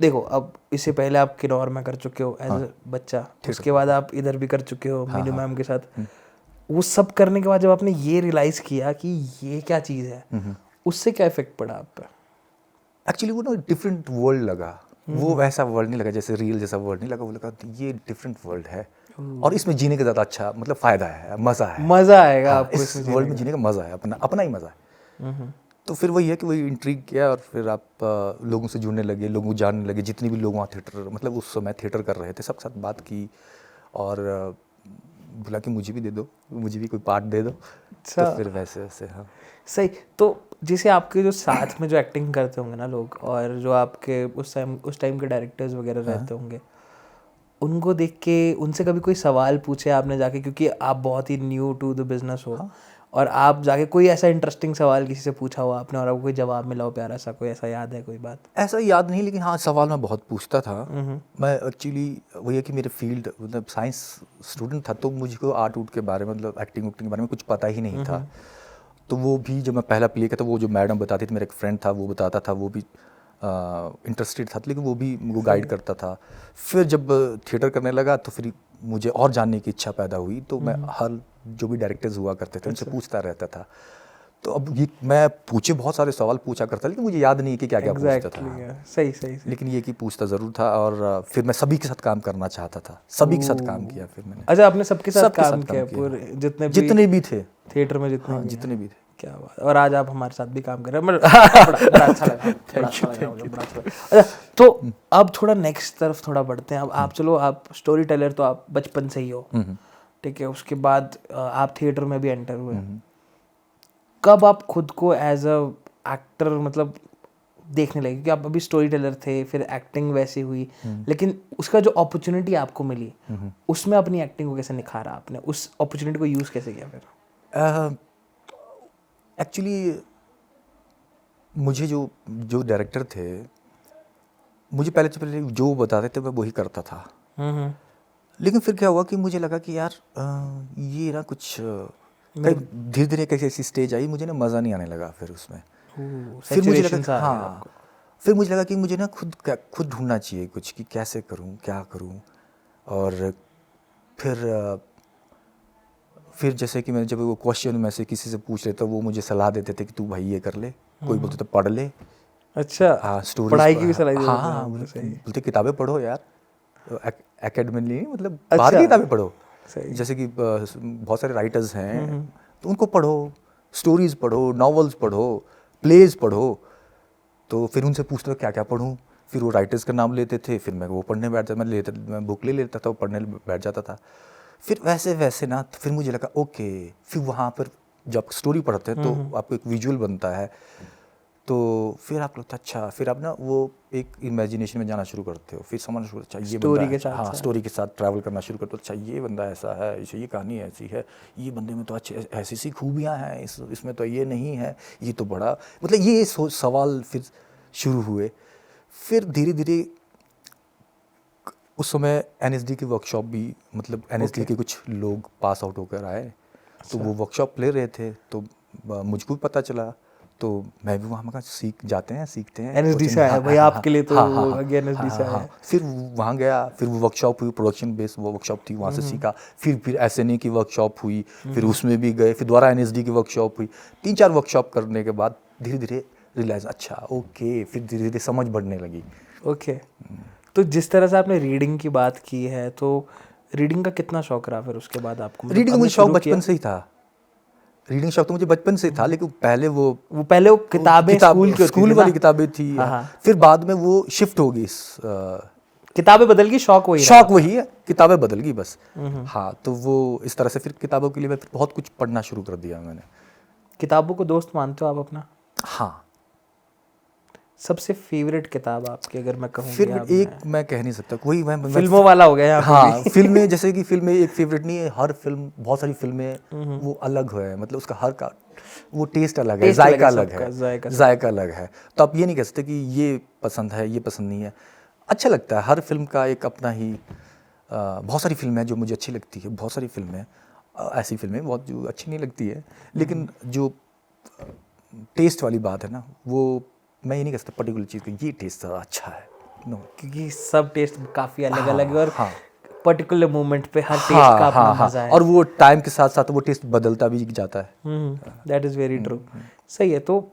S1: देखो अब इससे पहले आप किन्नौर में कर चुके हो एज बच्चा, उसके बाद आप इधर भी कर चुके हो मीनू मैम के साथ। वो सब करने के बाद जब आपने ये रियलाइज किया कि ये क्या चीज़ है, उससे क्या इफेक्ट पड़ा आप पे?
S2: एक्चुअली वो ना डिफरेंट वर्ल्ड लगा, वो वैसा वर्ल्ड नहीं लगा जैसे रियल जैसा वर्ल्ड नहीं लगा, वो लगा ये डिफरेंट वर्ल्ड है और इसमें जीने का ज़्यादा अच्छा मतलब फ़ायदा है, मज़ा है,
S1: मज़ा आएगा
S2: हाँ,
S1: आपको
S2: इस
S1: इसमें
S2: वर्ल्ड में जीने का मज़ा है, अपना अपना ही मज़ा है। तो फिर वही है कि वही इंट्रीग किया और फिर आप लोगों से जुड़ने लगे, लोगों को जानने लगे, जितने भी लोग वहाँ थिएटर मतलब उस समय थिएटर कर रहे थे सबके साथ बात की और बोला कि मुझे भी दे दो, मुझे भी कोई पार्ट दे दो।
S1: अच्छा,
S2: तो फिर वैसे वैसे हाँ
S1: सही। तो जैसे आपके जो साथ में जो एक्टिंग करते होंगे ना लोग, और जो आपके उस टाइम के डायरेक्टर्स वगैरह रहते होंगे, उनको देख के उनसे कभी कोई सवाल पूछे आपने जाके, क्योंकि आप बहुत ही न्यू टू द बिजनेस हो, और आप जाके कोई ऐसा इंटरेस्टिंग सवाल किसी से पूछा हो आपने और आपको कोई जवाब मिला हो प्यारा सा, कोई ऐसा याद है कोई बात?
S2: ऐसा याद नहीं, लेकिन हाँ सवाल मैं बहुत पूछता था। मैं एक्चुअली वही है कि मेरे फील्ड मतलब साइंस स्टूडेंट था, तो मुझको आर्ट उट के बारे में मतलब एक्टिंग उक्टिंग के बारे में कुछ पता ही नहीं था। तो वो भी जब मैं पहला प्ले किया था, वो जो मैडम बताती थी, मेरा एक फ्रेंड था वो बताता था, वो भी इंटरेस्टेड था, लेकिन वो भी मुझको गाइड करता था। फिर जब थिएटर करने लगा तो फिर मुझे और जानने की इच्छा पैदा हुई, तो मैं हर जो भी डायरेक्टर्स हुआ करते थे उनसे पूछता रहता था। तो अब ये मैं पूछे बहुत सारे सवाल पूछा करता, लेकिन मुझे याद नहीं कि क्या क्या पूछता था।
S1: सही।
S2: लेकिन ये कि पूछता ज़रूर था और फिर मैं सभी के साथ काम करना चाहता था, सभी के साथ काम किया फिर मैंने।
S1: अच्छा, आपने सबके साथ काम किया पूरे
S2: जितने भी थे
S1: थिएटर में,
S2: जितने भी थे।
S1: क्या बात। और आज आप हमारे साथ भी काम कर रहे हैं, बड़ा अच्छा लगा, बड़ा अच्छा लगा। अच्छा, तो अब थोड़ा नेक्स्ट तरफ थोड़ा बढ़ते हैं। अब आप चलो, आप स्टोरी टेलर तो आप बचपन से ही हो, ठीक है, उसके बाद आप थिएटर में भी एंटर हुए। कब आप खुद को एज अ एक्टर मतलब देखने लगे? क्योंकि आप अभी स्टोरी टेलर थे, फिर एक्टिंग वैसी हुई, लेकिन उसका जो अपॉर्चुनिटी आपको मिली, उसमें अपनी एक्टिंग को कैसे निखारा आपने? उस अपॉर्चुनिटी को यूज़ कैसे किया फिर?
S2: एक्चुअली मुझे जो जो डायरेक्टर थे, मुझे पहले जो बताते थे मैं वही करता था। लेकिन फिर क्या हुआ कि मुझे लगा कि यार ये ना कुछ धीरे धीरे कैसे ऐसी स्टेज आई, मुझे ना मज़ा नहीं आने लगा फिर उसमें। फिर मुझे लगा हाँ, फिर मुझे लगा कि मुझे ना खुद ढूंढना चाहिए कुछ कि कैसे करूं, क्या करूं। और फिर जैसे कि मैं जब वो क्वेश्चन में से किसी से पूछ लेता, वो मुझे सलाह देते थे कि तू भाई ये कर ले, कोई बोलते तो पढ़ ले।
S1: अच्छा,
S2: हाँ, स्टोरी
S1: पढ़ाई की भी सलाह देते थे?
S2: हाँ, बोलते किताबें पढ़ो यार, एकेडमिकली मतलब
S1: अच्छा,
S2: बाहर की किताबें पढ़ो।
S1: सही।
S2: जैसे कि बहुत सारे राइटर्स हैं तो उनको पढ़ो, स्टोरीज पढ़ो, नॉवेल्स पढ़ो, प्लेज पढ़ो। तो फिर उनसे पूछता था क्या क्या पढूं, फिर वो राइटर्स का नाम लेते थे, फिर मैं वो पढ़ने बैठ जाता, मैं बुक ले लेता था, वो पढ़ने बैठ जाता था। फिर वैसे वैसे ना, तो फिर मुझे लगा ओके, फिर वहाँ पर जब स्टोरी पढ़ते हैं तो आपको एक विजुअल बनता है, तो फिर आप लगता अच्छा, फिर आप ना वो एक इमेजिनेशन में जाना शुरू करते हो, फिर समझना शुरू अच्छा ये बंदा है, हाँ स्टोरी के साथ ट्रैवल करना शुरू करते हो, अच्छा ये बंदा ऐसा है, ये कहानी ऐसी है, ये बंदे में तो अच्छे ऐसी सी खूबियाँ हैं, इसमें तो ये नहीं है, ये तो बड़ा मतलब ये सवाल फिर शुरू हुए। फिर धीरे धीरे उस समय NSD की वर्कशॉप भी मतलब NSD के कुछ लोग पास आउट होकर आए, तो वो वर्कशॉप ले रहे थे, तो मुझको भी पता चला, तो मैं भी वहाँ सीखते हैं
S1: NSD से आया भाई आपके लिए, तो NSD से आया।
S2: फिर वहाँ गया, फिर वो वर्कशॉप हुई, प्रोडक्शन बेस्ड वो वर्कशॉप थी, वहाँ से सीखा। फिर SNA की वर्कशॉप हुई, फिर उसमें भी गए, फिर दोबारा NSD की वर्कशॉप हुई। 3-4 वर्कशॉप करने के बाद धीरे धीरे रियलाइज अच्छा ओके, फिर धीरे धीरे समझ बढ़ने लगी।
S1: ओके, तो जिस तरह से आपने रीडिंग की बात की है, तो रीडिंग का कितना शौक रहा फिर उसके बाद आपको?
S2: रीडिंग मुझे शौक बचपन से ही था, रीडिंग शौक तो मुझे बचपन से था, लेकिन पहले वो
S1: किताबें
S2: स्कूल वाली किताबें थी। फिर बाद में वो शिफ्ट हो गई,
S1: किताबें बदल गई, शौक
S2: वही है, किताबें बदल गई बस। हाँ, तो वो इस तरह से फिर किताबों के लिए मैं बहुत कुछ पढ़ना शुरू कर दिया मैंने।
S1: किताबों को दोस्त मानते हो आप अपना?
S2: हाँ।
S1: सबसे फेवरेट किताब आपकी अगर मैं कहूँ?
S2: फिर एक मैं कह नहीं सकता, कोई मैं
S1: फिल्मों वाला हो गया यहाँ पे।
S2: हाँ, फिल्में जैसे कि फिल्में एक फेवरेट नहीं है, हर फिल्म बहुत सारी फिल्में वो अलग है, मतलब उसका हर का वो टेस्ट अलग है, जायका अलग है, जायका अलग है। तो आप ये नहीं कह सकते कि ये पसंद है, ये पसंद नहीं है। अच्छा लगता है, हर फिल्म का एक अपना ही बहुत सारी फिल्में हैं जो मुझे अच्छी लगती है, बहुत सारी फिल्में ऐसी फिल्में बहुत जो अच्छी नहीं लगती है, लेकिन जो टेस्ट वाली बात है ना, वो मैं ये नहीं कह सकता पर्टिकुलर चीज़ का ये टेस्ट ज़्यादा अच्छा है। नो।
S1: क्योंकि सब टेस्ट काफी अलग अलग है और पर्टिकुलर मोमेंट पे हर टेस्ट का अपना मजा है।
S2: और वो टाइम के साथ साथ वो टेस्ट बदलता भी जाता है।
S1: That is very true. सही है। तो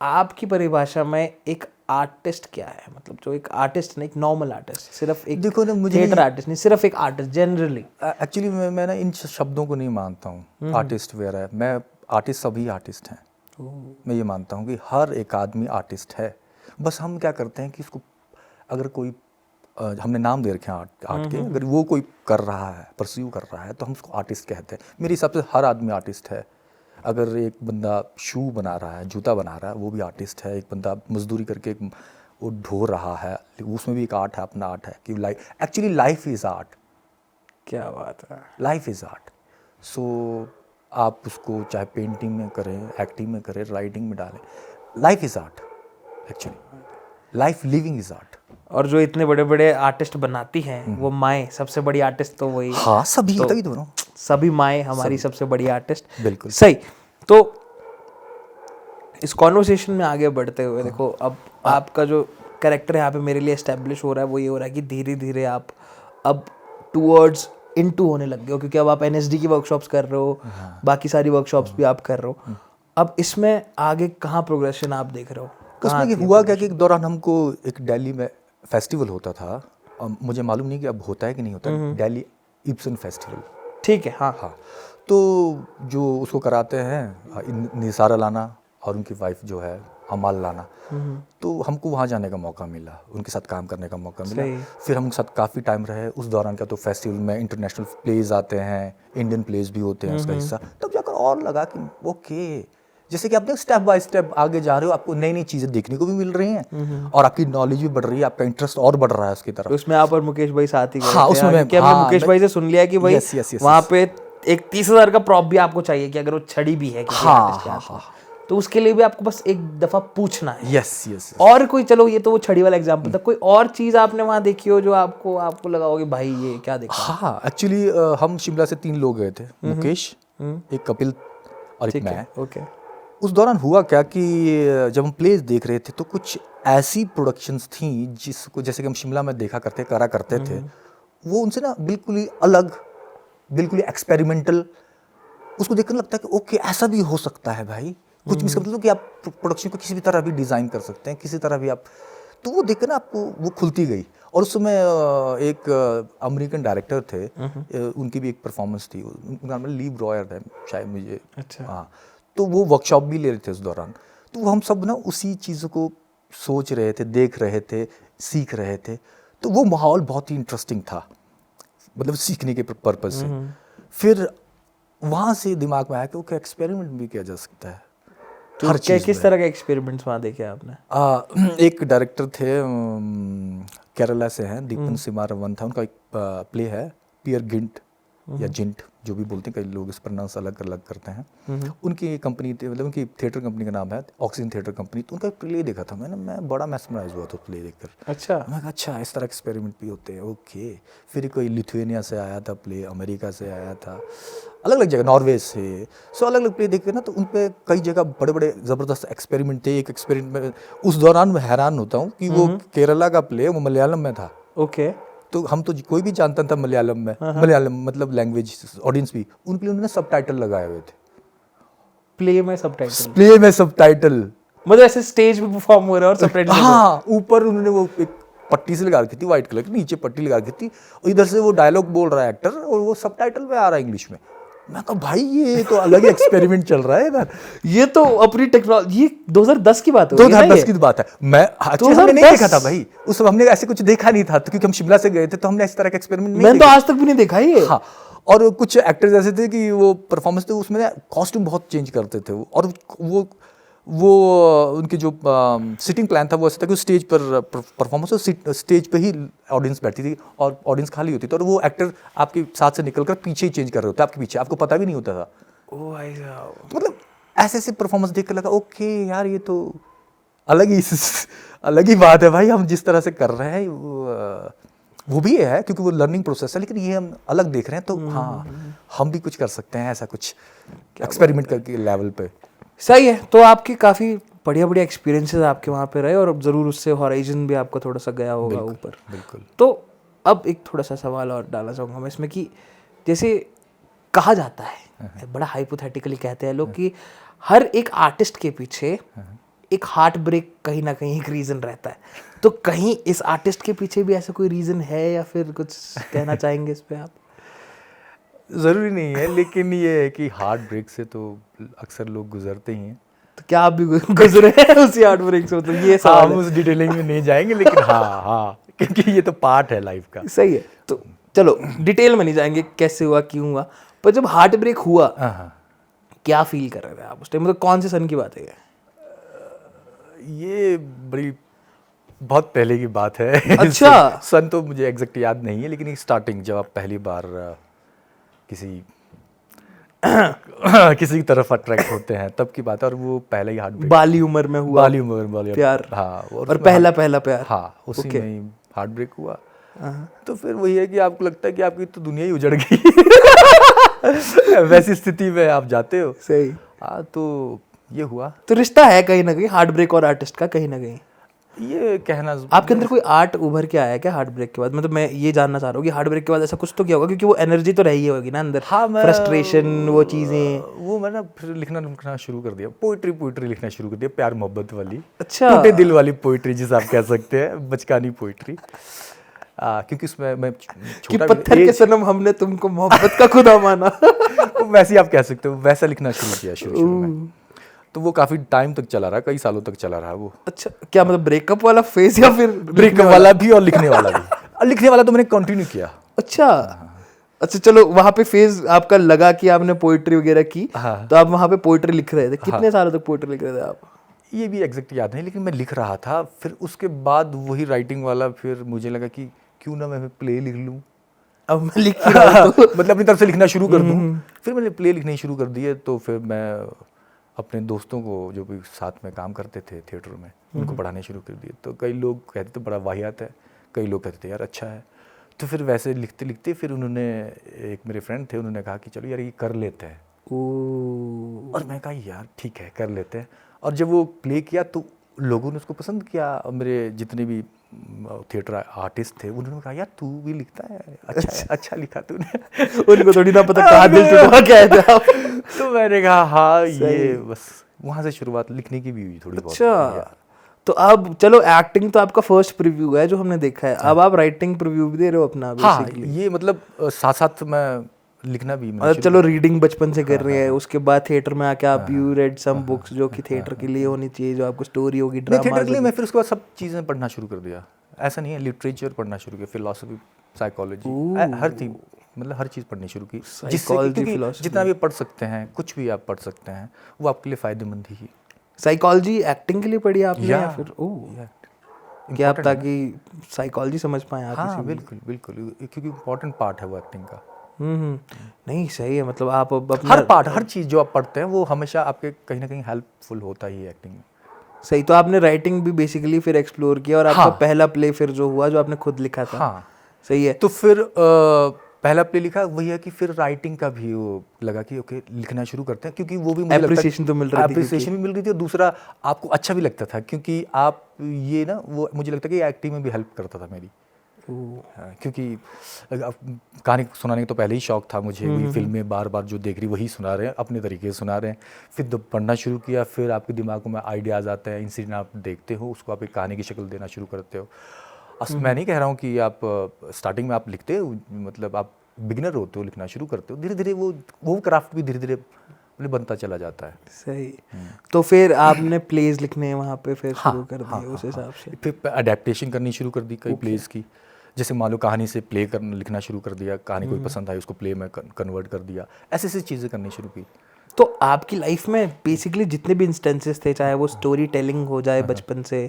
S1: आपकी परिभाषा में एक आर्टिस्ट क्या है? मतलब जो एक आर्टिस्ट नहीं, एक नॉर्मल आर्टिस्ट, सिर्फ एक
S2: देखो ना, मुझे
S1: थिएटर आर्टिस्ट नहीं, सिर्फ एक आर्टिस्ट जनरली।
S2: एक्चुअली मैं ना इन शब्दों को नहीं मानता हूँ, आर्टिस्ट वगैरह। मैं आर्टिस्ट, सभी आर्टिस्ट हैं। मैं ये मानता हूँ कि हर एक आदमी आर्टिस्ट है। बस हम क्या करते हैं कि इसको, अगर कोई हमने नाम दे रखे हैं आर्ट के, अगर वो कोई कर रहा है, परस्यू कर रहा है, तो हम उसको आर्टिस्ट कहते हैं। मेरे हिसाब से हर आदमी आर्टिस्ट है। अगर एक बंदा शू बना रहा है, जूता बना रहा है, वो भी आर्टिस्ट है। एक बंदा मजदूरी करके वो ढो रहा है, उसमें भी एक आर्ट है, अपना आर्ट है। कि एक्चुअली लाइफ इज़ आर्ट।
S1: क्या बात है।
S2: Life is art. सो आप उसको चाहे पेंटिंग में करें, एक्टिंग में करें, राइटिंग में डालें, life is art. Actually life living is art.
S1: और जो इतने बड़े बड़े आर्टिस्ट बनाती हैं वो माएँ, सबसे बड़ी आर्टिस्ट तो वही।
S2: हाँ, सभी तो, तभी दोनों
S1: सभी माएँ हमारी सबसे बड़ी आर्टिस्ट।
S2: बिल्कुल
S1: सही। तो इस कॉन्वर्सेशन में आगे बढ़ते हुए देखो, अब आपका जो कैरेक्टर यहाँ पे मेरे लिए एस्टेब्लिश हो रहा है वो ये हो रहा है कि धीरे धीरे आप अब टूवर्ड्स इनटू होने लग गए हो, क्योंकि अब आप एनएसडी की वर्कशॉप्स कर रहे हो, बाकी सारी वर्कशॉप्स भी आप कर रहे हो। अब इसमें आगे कहाँ प्रोग्रेशन आप देख रहे हो?
S2: उसमें हुआ क्या कि एक दौरान हमको एक दिल्ली में फेस्टिवल होता था, मुझे मालूम नहीं कि अब होता है कि नहीं होता, दिल्ली इब्सन फेस्टिवल।
S1: ठीक है। हाँ
S2: हाँ। तो जो उसको कराते हैं निसार लाना और उनकी वाइफ जो है अमाल लाना, तो हमको वहाँ जाने का मौका मिला, उनके साथ काम करने का मौका मिला। फिर हम साथ काफ़ी टाइम रहे। उस दौरान क्या तो फेस्टिवल में इंटरनेशनल प्लेज आते हैं, इंडियन प्लेज भी होते हैं उसका हिस्सा। तब जाकर और लगा कि ओके, जैसे कि आपने स्टेप बाय स्टेप आगे जा रहे हो, आपको नई नई चीज़ें देखने को भी मिल रही हैं और आपकी नॉलेज भी बढ़ रही है, आपका इंटरेस्ट और बढ़ रहा है उसकी तरफ।
S1: उसमें आप और मुकेश भाई साथ ही गए
S2: हाँ,
S1: थे।
S2: उसमें मैं,
S1: हमने मुकेश भाई से सुन लिया कि भाई वहाँ पे एक 30,000 का प्रॉप भी आपको चाहिए कि अगर वो छड़ी भी है किसी आर्टिस्ट के हाथ में, तो उसके लिए भी आपको बस एक दफा पूछना है।
S2: यस।
S1: और कोई, चलो ये तो वो छड़ी वाला एग्जांपल था, कोई और चीज आपने वहाँ देखी हो जो आपको लगा हो कि भाई ये क्या देखा?
S2: हाँ, एक्चुअली हम शिमला से 3 लोग गए थे, मुकेश, एक कपिल और एक मैं।
S1: ओके।
S2: उस दौरान हुआ क्या कि जब हम प्लेस देख रहे थे तो कुछ ऐसी प्रोडक्शंस थी जिसको, जैसे कि हम शिमला में देखा करते थे, वो उनसे ना बिल्कुल ही अलग, बिल्कुल ही एक्सपेरिमेंटल। उसको देखकर लगता है कि ओके, ऐसा भी हो सकता है भाई। कुछ भी मतलब कि आप प्रोडक्शन को किसी भी तरह भी डिज़ाइन कर सकते हैं, किसी तरह भी आप। तो वो देखकर ना आपको वो खुलती गई। और उस समय एक अमेरिकन डायरेक्टर थे, उनकी भी एक परफॉर्मेंस थी, उनका नाम ली ब्रॉयर है शायद, मुझे।
S1: अच्छा।
S2: हाँ, तो वो वर्कशॉप भी ले रहे थे उस दौरान। तो हम सब ना उसी चीज़ों को सोच रहे थे, देख रहे थे, सीख रहे थे। तो वो माहौल बहुत ही इंटरेस्टिंग था, मतलब सीखने के पर्पज से। फिर वहाँ से दिमाग में आया कि ओके, एक्सपेरिमेंट भी किया जा सकता है।
S1: तो हर चीज़ किस तरह के एक्सपेरिमेंट्स वहाँ देखे आपने?
S2: एक डायरेक्टर थे, केरला से हैं, दीपन सिमारवन था, उनका एक प्ले है पियर गिंट या जिंट, जो भी बोलते हैं, कई लोग इस प्रनाउंस अलग अलग करते हैं। उनकी कंपनी थी, मतलब उनकी थिएटर कंपनी का नाम है ऑक्सीजन थिएटर कंपनी। तो उनका प्ले देखा था मैं बड़ा मैस्मराइज हुआ था प्ले देखकर।
S1: अच्छा।
S2: मैं कहा अच्छा, इस तरह एक्सपेरिमेंट भी होते हैं, ओके। फिर कोई लिथुआनिया से आया था प्ले, अमेरिका से आया था, अलग अलग जगह, नॉर्वे से। सो अलग अलग प्ले देख के ना, तो उन पर कई जगह बड़े बड़े ज़बरदस्त एक्सपेरिमेंट थे। एक एक्सपेरिमेंट में उस दौरान मैं हैरान होता हूँ कि वो केरला का प्ले, वो मलयालम में था।
S1: ओके।
S2: तो हम तो कोई भी जानता था मलयालम में, मलयालम मतलब लैंग्वेज, ऑडियंस भी, उनके लिए उन्होंने सबटाइटल लगाए हुए थे।
S1: प्ले में सबटाइटल?
S2: प्ले में सबटाइटल,
S1: मतलब ऐसे स्टेज पे परफॉर्म हो रहा है और सबटाइटल?
S2: हाँ, ऊपर उन्होंने वो एक पट्टी से लगा रखी थी, व्हाइट कलर की, नीचे पट्टी लगा रखी थी, और इधर से वो डायलॉग बोल रहा है एक्टर, और वो सबटाइटल में आ रहा है इंग्लिश में। मैं कहा भाई ये तो अलग ही एक्सपेरिमेंट चल रहा है इधर।
S1: ये तो अपनी टेक्नोलॉजी, ये 2010 की बात है।
S2: 2010 की बात है। मैं हमने नहीं देखा था भाई, उस समय हमने ऐसे कुछ देखा नहीं था, तो क्योंकि हम शिमला से गए थे, तो हमने इस तरह का एक्सपेरिमेंट नहीं
S1: मैंने तो आज तक भी नहीं देखा ये।
S2: हाँ, और कुछ एक्टर्स ऐसे थे कि वो परफॉर्मेंस थे, उसमें कॉस्ट्यूम बहुत चेंज करते थे वो, और वो उनके जो सिटिंग प्लान था वो ऐसा था कि स्टेज पर परफॉर्मेंस, स्टेज पे ही ऑडियंस बैठती थी और ऑडियंस खाली होती थी, और वो एक्टर आपके साथ से निकलकर पीछे ही चेंज कर रहे होते, आपके पीछे, आपको पता भी नहीं होता था।
S1: ओह भाई साहब,
S2: तो मतलब ऐसे ऐसे परफॉर्मेंस देख कर लगा ओके यार, ये तो अलग ही बात है भाई, हम जिस तरह से कर रहे हैं वो भी है, क्योंकि वो लर्निंग प्रोसेस है, लेकिन ये हम अलग देख रहे हैं, तो हाँ, हम भी कुछ कर सकते हैं ऐसा कुछ एक्सपेरिमेंट करके लेवल पे।
S1: सही है। तो आपकी काफ़ी बढ़िया बढ़िया एक्सपीरियंसेस आपके वहाँ पे रहे और अब ज़रूर उससे हॉराइजन भी आपका थोड़ा सा गया होगा ऊपर।
S2: बिल्कुल।
S1: तो अब एक थोड़ा सा सवाल और डालना चाहूँगा मैं इसमें कि जैसे कहा जाता है, बड़ा हाइपोथेटिकली कहते हैं लोग कि हर एक आर्टिस्ट के पीछे एक हार्ट ब्रेक कहीं ना कहीं एक रीज़न रहता है, तो कहीं इस आर्टिस्ट के पीछे भी ऐसा कोई रीज़न है या फिर कुछ कहना चाहेंगे इस पे आप?
S2: ज़रूरी नहीं है, लेकिन ये है कि हार्ट ब्रेक से तो अक्सर लोग गुजरते ही हैं।
S1: तो क्या आप भी गुजरे हैं उसी हार्ट ब्रेक से? मतलब ये
S2: हाँ,
S1: सवाल
S2: हम
S1: है।
S2: उस डिटेलिंग में नहीं जाएंगे, लेकिन हाँ, क्योंकि ये तो पार्ट है लाइफ का।
S1: सही है, तो चलो डिटेल में नहीं जाएंगे कैसे हुआ क्यों हुआ, पर जब हार्ट ब्रेक हुआ
S2: हाँ,
S1: क्या फील कर रहे थे आप उस टाइम? मतलब कौन से सन की बात है ये?
S2: ये बड़ी बहुत पहले की बात है।
S1: अच्छा।
S2: सन तो मुझे एग्जैक्ट याद नहीं है, लेकिन स्टार्टिंग जब आप पहली बार किसी किसी की तरफ अट्रैक्ट होते हैं तब की बात है, और वो पहले ही हार्ट ब्रेक,
S1: बाली उम्र में हुआ
S2: बाली उम्र वाली
S1: प्यार।
S2: हाँ,
S1: और पहला प्यार।
S2: हाँ, उसी
S1: Okay.
S2: में ही हार्ट ब्रेक हुआ।
S1: हाँ।
S2: तो फिर वही है कि आपको लगता है कि आपकी तो दुनिया ही उजड़ गई। वैसी स्थिति में आप जाते हो।
S1: सही।
S2: हाँ, तो ये हुआ।
S1: तो रिश्ता है कहीं ना कहीं हार्ट ब्रेक और आर्टिस्ट का, कहीं ना कहीं
S2: ये कहना
S1: आपके अंदर कोई आर्ट उभर के आया क्या हार्ट ब्रेक के बाद? मतलब मैं ये जानना चाह रहा हूँ कि हार्ट ब्रेक के बाद ऐसा कुछ तो क्या होगा, क्योंकि वो एनर्जी तो रही होगी ना अंदर।
S2: हाँ, मैं
S1: फ्रस्ट्रेशन, वो चीजें।
S2: वो मैंने फिर लिखना शुरू कर दिया, पोइट्री लिखना शुरू कर दिया, प्यार मोहब्बत वाली,
S1: अच्छा।
S2: टूटे दिल वाली पोइट्री जिसे आप कह सकते हैं, बचकानी पोइट्री। क्योंकि उसमें मैं
S1: कि
S2: छोटा
S1: पत्थर के सनम हमने तुमको मोहब्बत का खुदा माना।
S2: वैसे ही आप कह सकते हो, वैसा लिखना शुरू किया शुरू में। तो वो काफी टाइम तक चला रहा, कई सालों तक चला रहा वो।
S1: अच्छा, क्या मतलब ब्रेकअप वाला फेज या फिर
S2: ब्रेकअप वाला भी और लिखने वाला भी। और लिखने वाला तो मैंने कंटिन्यू किया।
S1: अच्छा। अच्छा, चलो वहाँ पे फेज आपका लगा कि आपने पोइट्री वगैरह की,
S2: हाँ।
S1: तो आप वहाँ पे पोइट्री लिख रहे थे। कितने सालों तक पोइट्री लिख रहे थे आप?
S2: ये भी एग्जैक्ट याद नहीं, लेकिन मैं लिख रहा था। फिर उसके बाद वही राइटिंग वाला, फिर मुझे लगा कि क्यों ना मैं प्ले लिख लूँ।
S1: अब मैं लिख ही रहा हूँ तो।
S2: मतलब अपनी तरफ से लिखना शुरू कर दूँ। फिर मैंने प्ले लिखने शुरू कर दिए। तो फिर मैं अपने दोस्तों को जो भी साथ में काम करते थे थिएटर में, उनको पढ़ाने शुरू कर दिए। तो कई लोग कहते थे बड़ा वाहियात है, कई लोग कहते थे यार अच्छा है। तो फिर वैसे लिखते लिखते फिर उन्होंने, एक मेरे फ्रेंड थे, उन्होंने कहा कि चलो यार ये कर लेते हैं। और मैं कहा यार ठीक है कर लेते हैं। और जब वो प्ले किया तो लोगों ने उसको पसंद किया। और मेरे जितने भी थिएटर आर्टिस्ट थे उन्होंने कहा यार तू भी लिखता है, अच्छा लिखा तूने।
S1: उनको थोड़ी ना पता कहाँ दिल टूटा क्या है आप।
S2: तो मैंने कहा हाँ, ये बस वहाँ से शुरुआत लिखने की भी हुई थोड़ी बहुत।
S1: अच्छा, तो अब चलो एक्टिंग तो आपका फर्स्ट प्रीव्यू है जो हमने देखा है, अब आप राइटिंग प्रीव्यू भी दे रहे हो अपना बेसिकली।
S2: हाँ, ये मतलब साथ साथ मैं लिखना भी
S1: मतलब चलो रीडिंग बचपन से कर रहे हैं, उसके बाद थिएटर में आके आप यू रेड सम बुक्स जो कि थिएटर के लिए होनी चाहिए, जो आपको स्टोरी होगी, ड्रामा।
S2: थिएटर के लिए मैं फिर उसके बाद सब चीज़ें पढ़ना शुरू कर दिया। ऐसा नहीं है, लिटरेचर पढ़ना शुरू किया, फिलोसफी, साइकोलॉजी, हर चीज़, मतलब हर चीज़ पढ़नी शुरू की।
S1: साइकोलॉजी, फिलोसफी,
S2: जितना भी पढ़ सकते हैं, कुछ भी आप पढ़ सकते हैं, वो आपके लिए फ़ायदेमंद ही।
S1: साइकोलॉजी एक्टिंग के लिए पढ़ी आपने या फिर क्या आप ताकि साइकोलॉजी समझ पाए आप?
S2: हाँ बिल्कुल, क्योंकि इम्पोर्टेंट पार्ट है वो एक्टिंग का।
S1: नहीं सही है, मतलब आप
S2: हर चीज़ जो आप पढ़ते हैं वो हमेशा आपके कहीं ना कहीं हेल्पफुल होता ही है एक्टिंग में।
S1: सही। तो आपने राइटिंग भी बेसिकली फिर एक्सप्लोर किया और आपका पहला प्ले फिर जो हुआ जो आपने खुद लिखा था।
S2: हाँ
S1: सही है।
S2: तो फिर पहला प्ले लिखा, वही है कि फिर राइटिंग का भी वो लगा कि ओके लिखना शुरू करते हैं, क्योंकि वो भी मुझे
S1: एप्रिसिएशन तो मिल रही थी,
S2: एप्रिसिएशन भी मिल रही थी, और दूसरा आपको अच्छा भी लगता था, क्योंकि आप ये ना वो मुझे लगता है कि एक्टिंग में भी हेल्प करता था मेरी। क्योंकि कहानी सुनाने का तो पहले ही शौक था मुझे, वही फिल्में बार बार जो देख रही वही सुना रहे हैं, अपने तरीके से सुना रहे हैं। फिर जब पढ़ना शुरू किया, फिर आपके दिमाग में आइडियाज़ आते हैं, इंसिडेंट आप देखते हो, उसको आप एक कहानी की शक्ल देना शुरू करते हो। मैं नहीं कह रहा हूँ कि आप स्टार्टिंग में आप लिखते हो, मतलब आप बिगिनर होते हो, लिखना शुरू करते हो, धीरे धीरे वो क्राफ्ट भी धीरे धीरे बनता चला जाता है।
S1: सही। तो फिर आपने प्लेज लिखने वहाँ पे फिर शुरू कर दिए उस हिसाब से?
S2: फिर अडेप्टेशन करनी शुरू कर दी कई प्लेज की। जैसे मान लो कहानी से प्ले करना, लिखना शुरू कर दिया, कहानी कोई पसंद आई उसको प्ले में कन्वर्ट कर दिया, ऐसी चीज़ें करनी शुरू की।
S1: तो आपकी लाइफ में बेसिकली जितने भी इंस्टेंसेस थे, चाहे वो स्टोरी टेलिंग हो जाए बचपन से,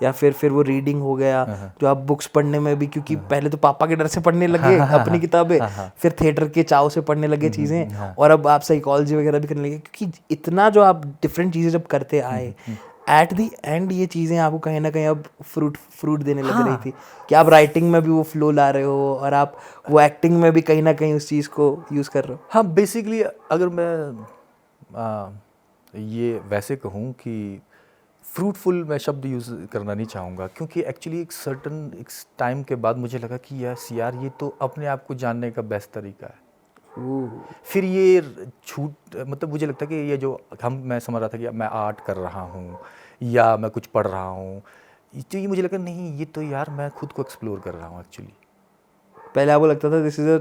S1: या फिर वो रीडिंग हो गया, जो आप बुक्स पढ़ने में भी, क्योंकि पहले तो पापा के डर से पढ़ने लगे अपनी किताबें, फिर थिएटर के चाव से पढ़ने लगे चीज़ें, और अब आप साइकोलॉजी वगैरह भी करने लगे, क्योंकि इतना जो आप डिफरेंट चीज़ें जब करते आए, एट दी एंड ये चीज़ें आपको कहीं ना कहीं अब फ्रूट देने लग रही थी कि आप राइटिंग में भी वो फ्लो ला रहे हो और आप वो एक्टिंग में भी कहीं ना कहीं उस चीज़ को यूज़ कर रहे हो।
S2: हाँ, बेसिकली अगर मैं ये वैसे कहूँ कि फ्रूटफुल मैं शब्द यूज़ करना नहीं चाहूँगा, क्योंकि एक्चुअली एक टाइम के बाद मुझे लगा कि यस यार, ये तो अपने आप को जानने का बेस्ट तरीका है। फिर ये छूट, मतलब मुझे लगता है कि ये जो मैं समझ रहा था कि मैं आर्ट कर रहा हूँ या मैं कुछ पढ़ रहा हूँ, तो ये मुझे लगा नहीं, ये तो यार मैं खुद को एक्सप्लोर कर रहा हूँ एक्चुअली।
S1: पहले आपको लगता था दिस इज अ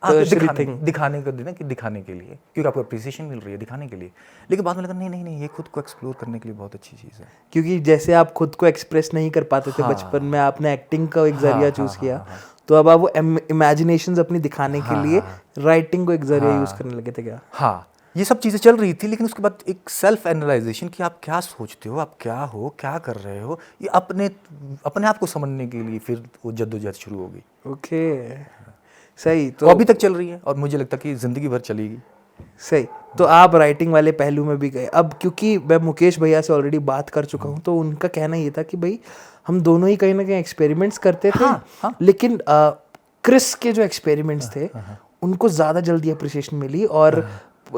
S2: दिखाने का देना कि दिखाने के लिए, क्योंकि आपको अप्रिसिएशन मिल रही है दिखाने के लिए, लेकिन बाद में लगा नहीं, ये खुद को एक्सप्लोर करने के लिए बहुत अच्छी चीज़ है।
S1: क्योंकि जैसे आप खुद को एक्सप्रेस नहीं कर पाते थे बचपन में, आपने एक्टिंग का एक जरिया चूज किया, तो अब आप वो इमेजिनेशंस अपनी दिखाने के लिए राइटिंग को एक जरिया यूज करने लगे थे क्या?
S2: हाँ, ये सब चीज़ें चल रही थी, लेकिन उसके बाद एक सेल्फ एनालाइजेशन कि आप क्या सोचते हो, आप क्या हो, क्या कर रहे हो, ये अपने आप को समझने के लिए फिर वो जद्दोजहद शुरू हो गई।
S1: ओके, सही। तो
S2: अभी तक चल रही है और मुझे लगता है कि ज़िंदगी भर चलेगी।
S1: सही। तो आप राइटिंग वाले पहलू में भी गए। अब क्योंकि मैं मुकेश भैया से ऑलरेडी बात कर चुका हूँ, तो उनका कहना ये था कि भाई हम दोनों ही कहीं ना कहीं एक्सपेरिमेंट्स करते थे, लेकिन क्रिस के जो एक्सपेरिमेंट्स थे उनको ज़्यादा जल्दी अप्रिसिएशन मिली, और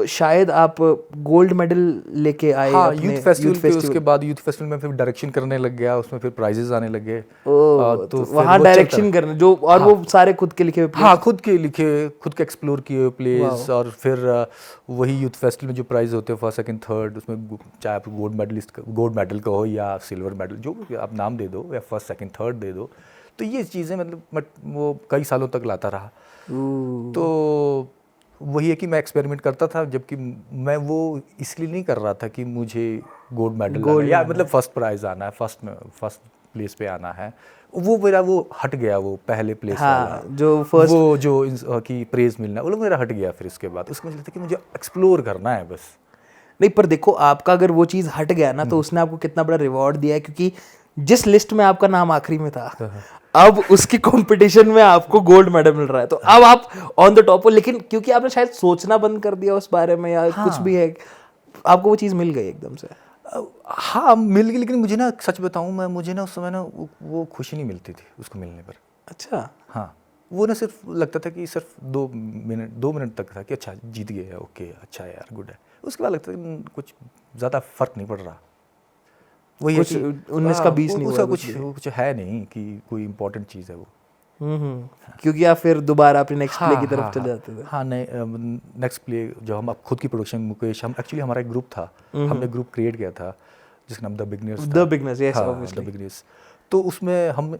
S1: शायद आप गोल्ड मेडल लेके आए
S2: यूथ फेस्टिवल के उसके बाद यूथ फेस्टिवल में फिर डायरेक्शन करने लग गया, उसमें फिर प्राइजेस आने लगे।
S1: तो वहाँ डायरेक्शन करने जो, और वो सारे खुद के लिखे हुए
S2: खुद के एक्सप्लोर किए हुए प्लेस, और फिर वही यूथ फेस्टिवल में जो प्राइज होते हैं फर्स्ट सेकंड थर्ड, उसमें चाहे आप गोल्ड मेडल का हो या सिल्वर मेडल, जो आप नाम दे दो, या फर्स्ट सेकंड थर्ड दे दो, तो ये चीज़ें मतलब वो कई सालों तक लाता रहा। तो वही है कि मैं एक्सपेरिमेंट करता था, जबकि मैं वो इसलिए नहीं कर रहा था कि मुझे गोल्ड मेडल या मतलब फर्स्ट प्राइज आना है, फर्स्ट प्लेस पे आना है। वो मेरा वो हट गया, वो पहले प्लेस वाला
S1: जो फर्स्ट,
S2: वो जो कि प्रेज मिलना, वो मेरा हट गया। फिर उसके बाद उसको मुझे लगता है कि मुझे एक्सप्लोर करना है बस।
S1: नहीं, पर देखो आपका अगर वो चीज़ हट गया ना, तो उसने आपको कितना बड़ा रिवॉर्ड दिया है, क्योंकि जिस लिस्ट में आपका नाम आखिरी में था, अब उसकी कंपटीशन में आपको गोल्ड मेडल मिल रहा है, तो अब आप ऑन द टॉप हो। लेकिन क्योंकि आपने शायद सोचना बंद कर दिया उस बारे में, या कुछ भी है, आपको वो चीज़ मिल गई एकदम से।
S2: हाँ, मिल गई, लेकिन मुझे ना सच बताऊँ मैं, मुझे ना उस समय ना वो खुशी नहीं मिलती थी उसको मिलने पर।
S1: अच्छा।
S2: हाँ, वो ना सिर्फ लगता था कि सिर्फ 2 मिनट तक था कि अच्छा जीत गए, ओके अच्छा यार गुड है। उसके बाद लगता था कुछ ज़्यादा फर्क नहीं पड़ रहा। वही
S1: कुछ 19 का 20 नहीं हुआ,
S2: कुछ है नहीं कि कोई इम्पोर्टेंट चीज़ है वो।
S1: क्योंकि आप फिर दोबारा अपने नेक्स्ट प्ले की तरफ चले जाते थे।
S2: हाँ, नहीं, नेक्स्ट प्ले जो हम खुद की प्रोडक्शन, मुकेश, हम एक्चुअली हमारा एक ग्रुप था, हमने ग्रुप क्रिएट किया था जिसका नाम the beginners, yes obviously, the beginners. तो उसमें हम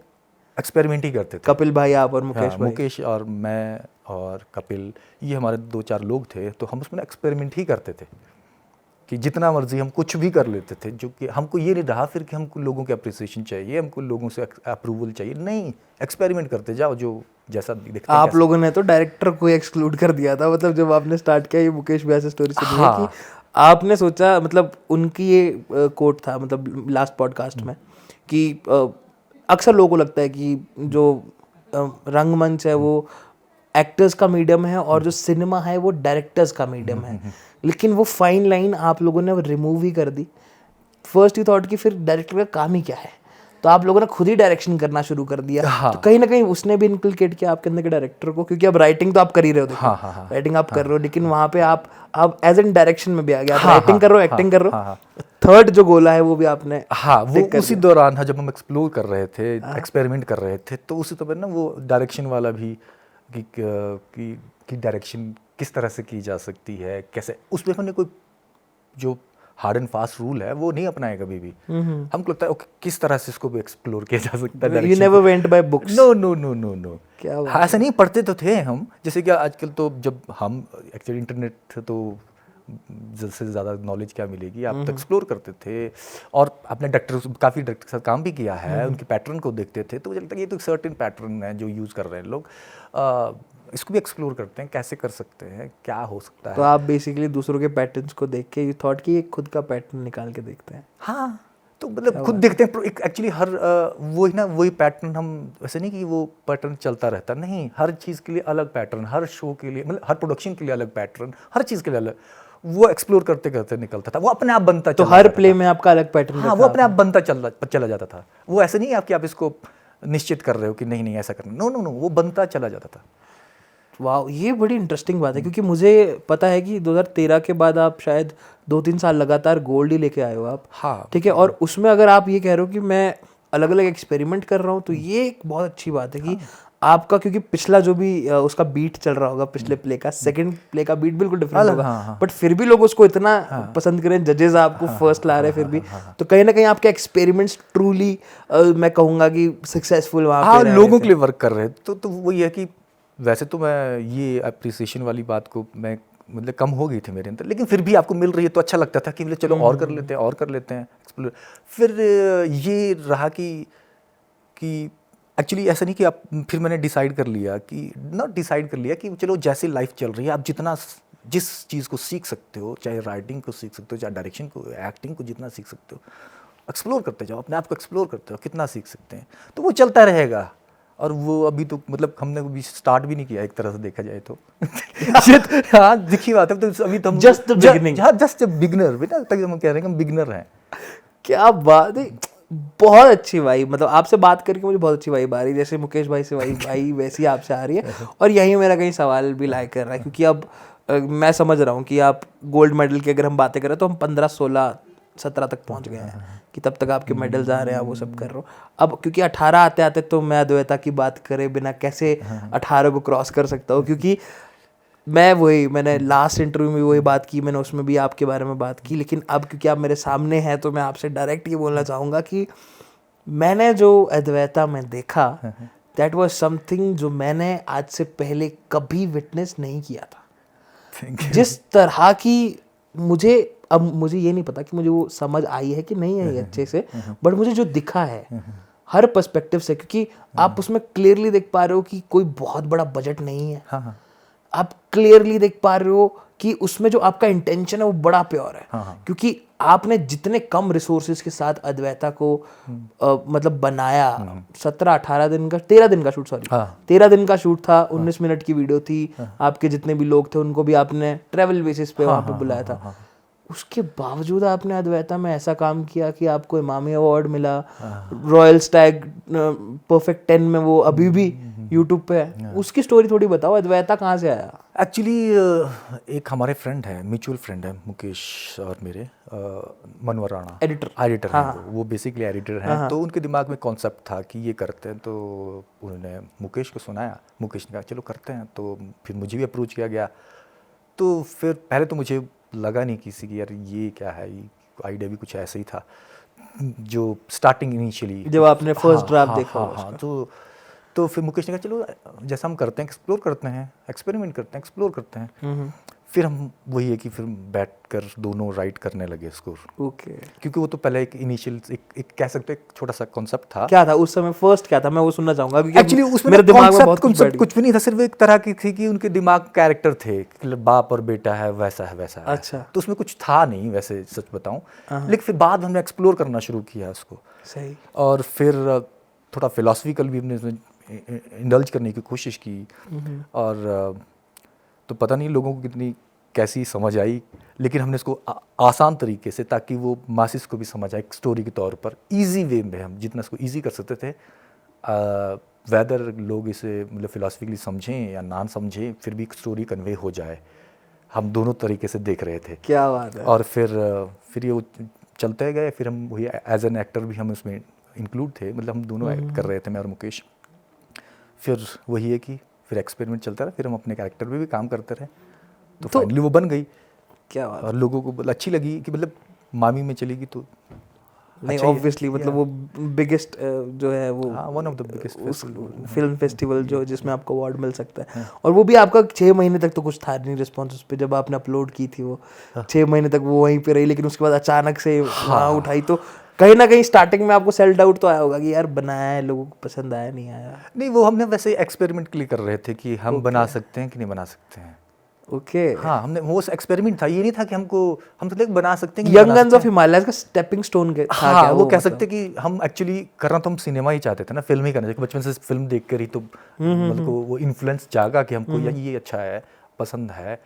S2: एक्सपेरिमेंट ही करते थे।
S1: कपिल भाई, आप और मुकेश भाई।
S2: मुकेश और मैं और कपिल, ये हमारे 2-4 लोग थे। तो हम उसमें एक्सपेरिमेंट ही करते थे कि जितना मर्जी हम कुछ भी कर लेते थे, जो कि हमको ये नहीं रहा फिर कि हमको लोगों की अप्रिसिएशन चाहिए, हमको लोगों से अप्रूवल चाहिए, नहीं, एक्सपेरिमेंट करते जाओ, जो जैसा दिखता है।
S1: आप लोगों ने तो डायरेक्टर को एक्सक्लूड कर दिया था, मतलब जब आपने स्टार्ट किया, ये मुकेश भैया से स्टोरी सुनी है कि आपने सोचा, मतलब उनकी ये कोट था, मतलब लास्ट पॉडकास्ट में, कि अक्सर लोगों को लगता है कि जो रंगमंच है वो एक्टर्स का मीडियम है, और जो सिनेमा है वो डायरेक्टर्स का मीडियम है, लेकिन वो फाइन लाइन आप लोगों ने रिमूव ही कर दी। फर्स्ट यू थॉट कि फिर डायरेक्टर का काम ही क्या है, तो आप लोगों ने खुद ही डायरेक्शन करना शुरू कर दिया। तो कहीं ना कहीं उसने भी इनकलकेट किया आपके अंदर के डायरेक्टर को, क्योंकि अब राइटिंग तो आप कर ही रहे हो, देखो राइटिंग आप कर रहे हो, लेकिन वहाँ पे आप एज एन डायरेक्शन में भी आ गया, राइटिंग कर रहे हो, एक्टिंग कर रहे हो, थर्ड जो गोला है वो भी आपने।
S2: वो उसी दौरान था जब हम एक्सप्लोर कर रहे थे, एक्सपेरिमेंट कर रहे थे, तो उसी तरह ना वो डायरेक्शन वाला भी कि डायरेक्शन किस तरह से की जा सकती है, कैसे, उसमें हमने कोई जो हार्ड एंड फास्ट रूल है वो नहीं अपनाया कभी भी। हमको लगता है ओके, किस तरह से इसको भी एक्सप्लोर किया जा सकता है।
S1: You never went by books?
S2: No. क्या ऐसा नहीं, पढ़ते तो थे हम, जैसे कि आजकल तो जब हम एक्चुअली इंटरनेट थे, तो से ज़्यादा नॉलेज क्या मिलेगी, आप तो एक्सप्लोर करते थे, और अपने काफ़ी डायरेक्टर के साथ काम भी किया है, उनके पैटर्न को देखते थे, तो मुझे लगता है ये तो एक सर्टेन पैटर्न है जो यूज़ कर रहे हैं लोग, इसको भी एक्सप्लोर करते हैं, कैसे कर सकते हैं, क्या हो सकता है।
S1: तो आप बेसिकली दूसरों के पैटर्न्स को देख के यू थॉट कि एक खुद का पैटर्न निकाल के देखते हैं।
S2: हाँ, तो मतलब खुद देखते हैं एक्चुअली हर वही पैटर्न, हम ऐसे नहीं कि वो पैटर्न चलता रहता, नहीं, हर चीज़ के लिए अलग पैटर्न, हर शो के लिए, मतलब हर प्रोडक्शन के लिए अलग पैटर्न, हर चीज़ के लिए अलग, वो एक्सप्लोर करते करते निकलता था, वो अपने आप बनता
S1: तो हर प्ले में आपका अलग पैटर्न।
S2: हाँ, वो अपने आप बनता चला जाता था, वो ऐसे नहीं है कि आप इसको निश्चित कर रहे हो कि नहीं ऐसा करना, नो, वो बनता चला जाता था।
S1: वाह, ये बड़ी इंटरेस्टिंग बात है, क्योंकि मुझे पता है कि 2013 के बाद आप शायद 2-3 साल लगातार गोल्ड ही लेके आए हो आप।
S2: हाँ,
S1: ठीक है, और उसमें अगर आप ये कह रहे हो कि मैं अलग अलग एक्सपेरिमेंट कर रहा हूँ, तो ये एक बहुत अच्छी बात है कि आपका, क्योंकि पिछला जो भी उसका बीट चल रहा होगा, पिछले प्ले का सेकंड प्ले का बीट बिल्कुल डिफरेंट होगा, बट फिर भी लोग उसको इतना पसंद करें, जजेस आपको फर्स्ट ला रहे हैं फिर भी, तो कहीं ना कहीं आपके एक्सपेरिमेंट्स ट्रूली मैं कहूँगा कि सक्सेसफुल वहाँ पे
S2: लोगों के लिए वर्क कर रहे हैं। तो वही है कि वैसे तो मैं ये अप्रिसिएशन वाली बात को मैं मतलब कम हो गई थी मेरे अंदर, लेकिन फिर भी आपको मिल रही है तो अच्छा लगता था कि चलो और कर लेते हैं, और कर लेते हैं एक्सप्लोर। फिर ये रहा कि एक्चुअली ऐसा नहीं कि आप, फिर मैंने डिसाइड कर लिया कि नॉट डिसाइड कर लिया कि चलो जैसे लाइफ चल रही है, आप जितना जिस चीज़ को सीख सकते हो, चाहे राइटिंग को सीख सकते हो, चाहे डायरेक्शन को, एक्टिंग को, जितना सीख सकते हो एक्सप्लोर करते जाओ, अपने आप को एक्सप्लोर करते हो, कितना सीख सकते हैं, तो वो चलता रहेगा। और वो अभी तो मतलब हमने अभी स्टार्ट भी नहीं किया एक तरह से देखा जाए तो। हाँ, दिखी बात है, तो अभी तो हम
S1: just the beginning,
S2: just beginner बेटा, तक हम कह रहे हैं कि हम बिगिनर हैं।
S1: क्या बात है, बहुत अच्छी वाइब, मतलब आपसे बात करके मुझे बहुत अच्छी वाइब आ रही है, जैसे मुकेश भाई से वाइब आई वैसी आपसे आ रही है। और यही मेरा कहीं सवाल भी लाइक कर रहा है, क्योंकि अब मैं समझ रहा हूँ कि आप गोल्ड मेडल की अगर हम बातें करें तो हम 15, 16, 17 तक पहुँच गए हैं, कि तब तक आपके मेडल्स आ रहे हैं, आप वो सब कर रहे हो। अब क्योंकि 18 आते आते तो मैं अद्वैता की बात करे बिना कैसे 18 को क्रॉस कर सकता हूँ, क्योंकि मैंने लास्ट इंटरव्यू में वही बात की, मैंने उसमें भी आपके बारे में बात की, लेकिन अब क्योंकि आप मेरे सामने हैं तो मैं आपसे डायरेक्ट ये बोलना चाहूँगा कि मैंने जो अद्वैता में देखा, दैट वाज समथिंग जो मैंने आज से पहले कभी विटनेस नहीं किया था। जिस तरह की मुझे ये नहीं पता कि मुझे वो समझ आई है कि नहीं आई अच्छे से, बट मुझे जो दिखा है हर पर्सपेक्टिव से, क्योंकि आप उसमें क्लियरली देख पा रहे हो कि कोई बहुत बड़ा बजट नहीं है, आप क्लियरली देख पा रहे हो कि उसमें जो आपका इंटेंशन है वो बड़ा प्योर है, क्योंकि आपने जितने कम रिसोर्सेज के साथ अद्वैता को मतलब बनाया, 17-18 दिन का 13 दिन का शूट, सॉरी 13 दिन का शूट था, 19 मिनट की वीडियो थी, आपके जितने भी लोग थे उनको भी आपने ट्रेवल बेसिस पे वहाँ पे बुलाया था, उसके बावजूद आपने अद्वैता में ऐसा काम किया कि आपको इमामी अवार्ड मिला, रॉयल स्टैग परफेक्ट 10 में वो अभी भी यूट्यूब पे है। उसकी स्टोरी थोड़ी बताओ, अद्वैता कहाँ से आया?
S2: एक्चुअली एक हमारे फ्रेंड है, म्यूचुअल फ्रेंड है, मुकेश और मेरे, मनोहर राणा, एडिटर हैं वो बेसिकली एडिटर हैं। तो उनके दिमाग में कॉन्सेप्ट था कि ये करते हैं, तो उन्होंने मुकेश को सुनाया, मुकेश ने कहा चलो करते हैं, तो फिर मुझे भी अप्रोच किया गया। तो फिर पहले तो मुझे लगा नहीं किसी की यार ये क्या है, ये आइडिया भी कुछ ऐसा ही था जो स्टार्टिंग इनिशियली
S1: जब आपने फर्स्ट ड्राफ्ट देखा।
S2: तो फिर मुकेश ने कहा चलो जैसा हम करते हैं, एक्सप्लोर करते हैं, एक्सपेरिमेंट करते हैं, एक्सप्लोर करते हैं। फिर हम वही है कि फिर बैठ कर दोनों राइट करने लगे स्कोर।
S1: ओके,
S2: क्योंकि वो तो पहले एक इनिशियल एक कह सकते हैं एक छोटा सा कॉन्सेप्ट था।
S1: क्या था उस समय फर्स्ट, क्या था, मैं वो सुनना चाहूंगा, क्योंकि
S2: एक्चुअली उसमें
S1: मेरे दिमाग में बहुत
S2: कुछ भी नहीं था, सिर्फ एक तरह की थी कि उनके दिमाग कैरेक्टर थे, बाप और बेटा है, वैसा है वैसा है।
S1: अच्छा,
S2: तो उसमें कुछ था नहीं वैसे, सच बताऊं, लेकिन फिर बाद हमने एक्सप्लोर करना शुरू किया उसको।
S1: सही।
S2: और फिर थोड़ा फिलोसफिकल भी हमने इंडल्ज करने की कोशिश की, और तो पता नहीं लोगों को कितनी कैसी समझ आई, लेकिन हमने इसको आसान तरीके से, ताकि वो मासिस को भी समझ आए एक स्टोरी के तौर पर, इजी वे में हम जितना इसको इजी कर सकते थे, वेदर लोग इसे मतलब फिलोसफिकली समझें या ना समझें, फिर भी एक स्टोरी कन्वे हो जाए, हम दोनों तरीके से देख रहे थे।
S1: क्या बात है।
S2: और फिर ये चलते गए, फिर हम वही एज एन एक्टर भी हम उसमें इंक्लूड थे, मतलब हम दोनों एक्ट कर रहे थे, मैं और मुकेश। फिर वही है कि फिर एक्सपेरिमेंट चलता रहा, फिर हम अपने कैरेक्टर पे भी काम करते रहे, तो फाइनली वो बन गई।
S1: क्या बात।
S2: और लोगों को अच्छी लगी कि मतलब मामी में चलेगी तो
S1: नहीं, ऑब्वियसली मतलब वो बिगेस्ट जो है वो
S2: one of the biggest
S1: film festival जो जिसमें आपको अवार्ड मिल सकता है। और वो भी आपका 6 महीने तक तो कुछ था नहीं रिस्पॉन्स उस पर, जब आपने अपलोड की थी वो 6 महीने तक वो वहीं पे रही, लेकिन उसके बाद अचानक से वहाँ उठाई, तो कहीं ना कहीं स्टार्टिंग में आपको सेल्फ डाउट तो आया होगा कि यार बनाया है, लोगों को पसंद आया नहीं आया?
S2: नहीं, वो हमने वैसे एक्सपेरिमेंट के लिए कर रहे थे कि हम बना सकते हैं कि नहीं बना सकते हैं।
S1: ओके,
S2: हाँ, हमने वो एक्सपेरिमेंट था, ये नहीं था कि हम तो बना सकते हैं।
S1: यंग गन्स ऑफ हिमालयस का स्टेपिंग स्टोन था।
S2: हाँ, वो कह सकते कि हम एक्चुअली करना तो हम सिनेमा ही चाहते थे ना, फिल्म ही करना चाहिए, बचपन से फिल्म देख कर ही तो मतलब वो इन्फ्लुएंस जागा कि हमको ये अच्छा है, पसंद है,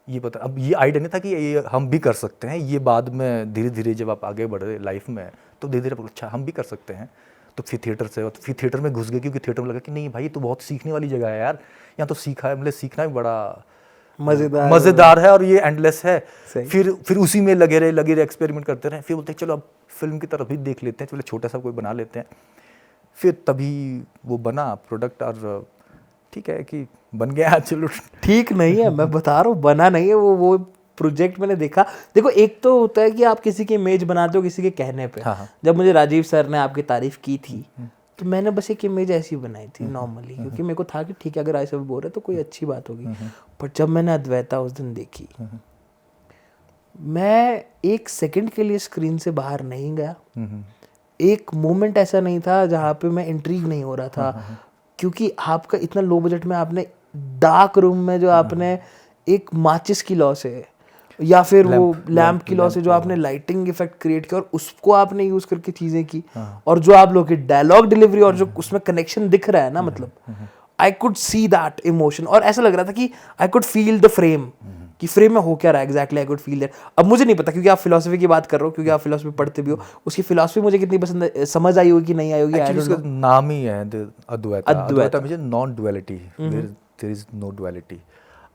S2: ये पता। अब ये आइडिया नहीं था कि ये हम भी कर सकते हैं, ये बाद में धीरे धीरे जब आप आगे बढ़े लाइफ में तो धीरे धीरे अच्छा हम भी कर सकते हैं, तो फिर थिएटर में घुस गए, क्योंकि थिएटर में लगा कि नहीं भाई, ये तो बहुत सीखने वाली जगह है यार, यहाँ तो सीखा है, मतलब सीखना भी बड़ा मज़ेदार है और ये एंडलेस है। फिर उसी में लगे रहे एक्सपेरिमेंट करते रहे। फिर बोलते चलो अब फिल्म की तरफ भी देख लेते हैं, चलो छोटा सा कोई बना लेते हैं। फिर तभी वो बना प्रोडक्ट, और ठीक है कि बन गया। चलो
S1: ठीक नहीं है, मैं बता रहा हूँ बना नहीं है वो प्रोजेक्ट मैंने देखा। देखो एक तो होता है कि आप किसी की इमेज बनाते हो किसी के कहने पे।
S2: हाँ।
S1: जब मुझे राजीव सर ने आपकी तारीफ की थी तो मैंने बस एक इमेज ऐसी बनाई थी नॉर्मली, क्योंकि मेरे को था कि ठीक है अगर ऐसे बोल रहे तो कोई अच्छी बात होगी। पर जब मैंने अद्वैता उस दिन देखी, मैं एक सेकंड के लिए स्क्रीन से बाहर नहीं गया। एक मोमेंट ऐसा नहीं था जहाँ पे मैं इंट्रीग नहीं हो रहा था, क्योंकि आपका इतना लो बजट में आपने डार्क रूम में जो आपने एक माचिस की लॉ से या फिर वो लैंप की लॉ से जो आपने लाइटिंग इफेक्ट क्रिएट किया और उसको आपने यूज करके चीजें की, और जो आप लोग की डायलॉग डिलीवरी और जो उसमें कनेक्शन दिख रहा है ना, मतलब I could see that emotion. और ऐसा लग रहा था कि I could feel the frame, कि फ्रेम में हो क्या रहा है exactly, I could feel that. अब मुझे नहीं पता क्योंकि आप फिलोसफी की बात कर रहे हो, क्योंकि आप फिलोसफी पढ़ते भी हो, उसकी फिलोसफी मुझे कितनी पसंद समझ आई होगी कि नहीं आई होगी, आई डोंट नो।
S2: नाम ही है Advaita means non duality, there is no duality.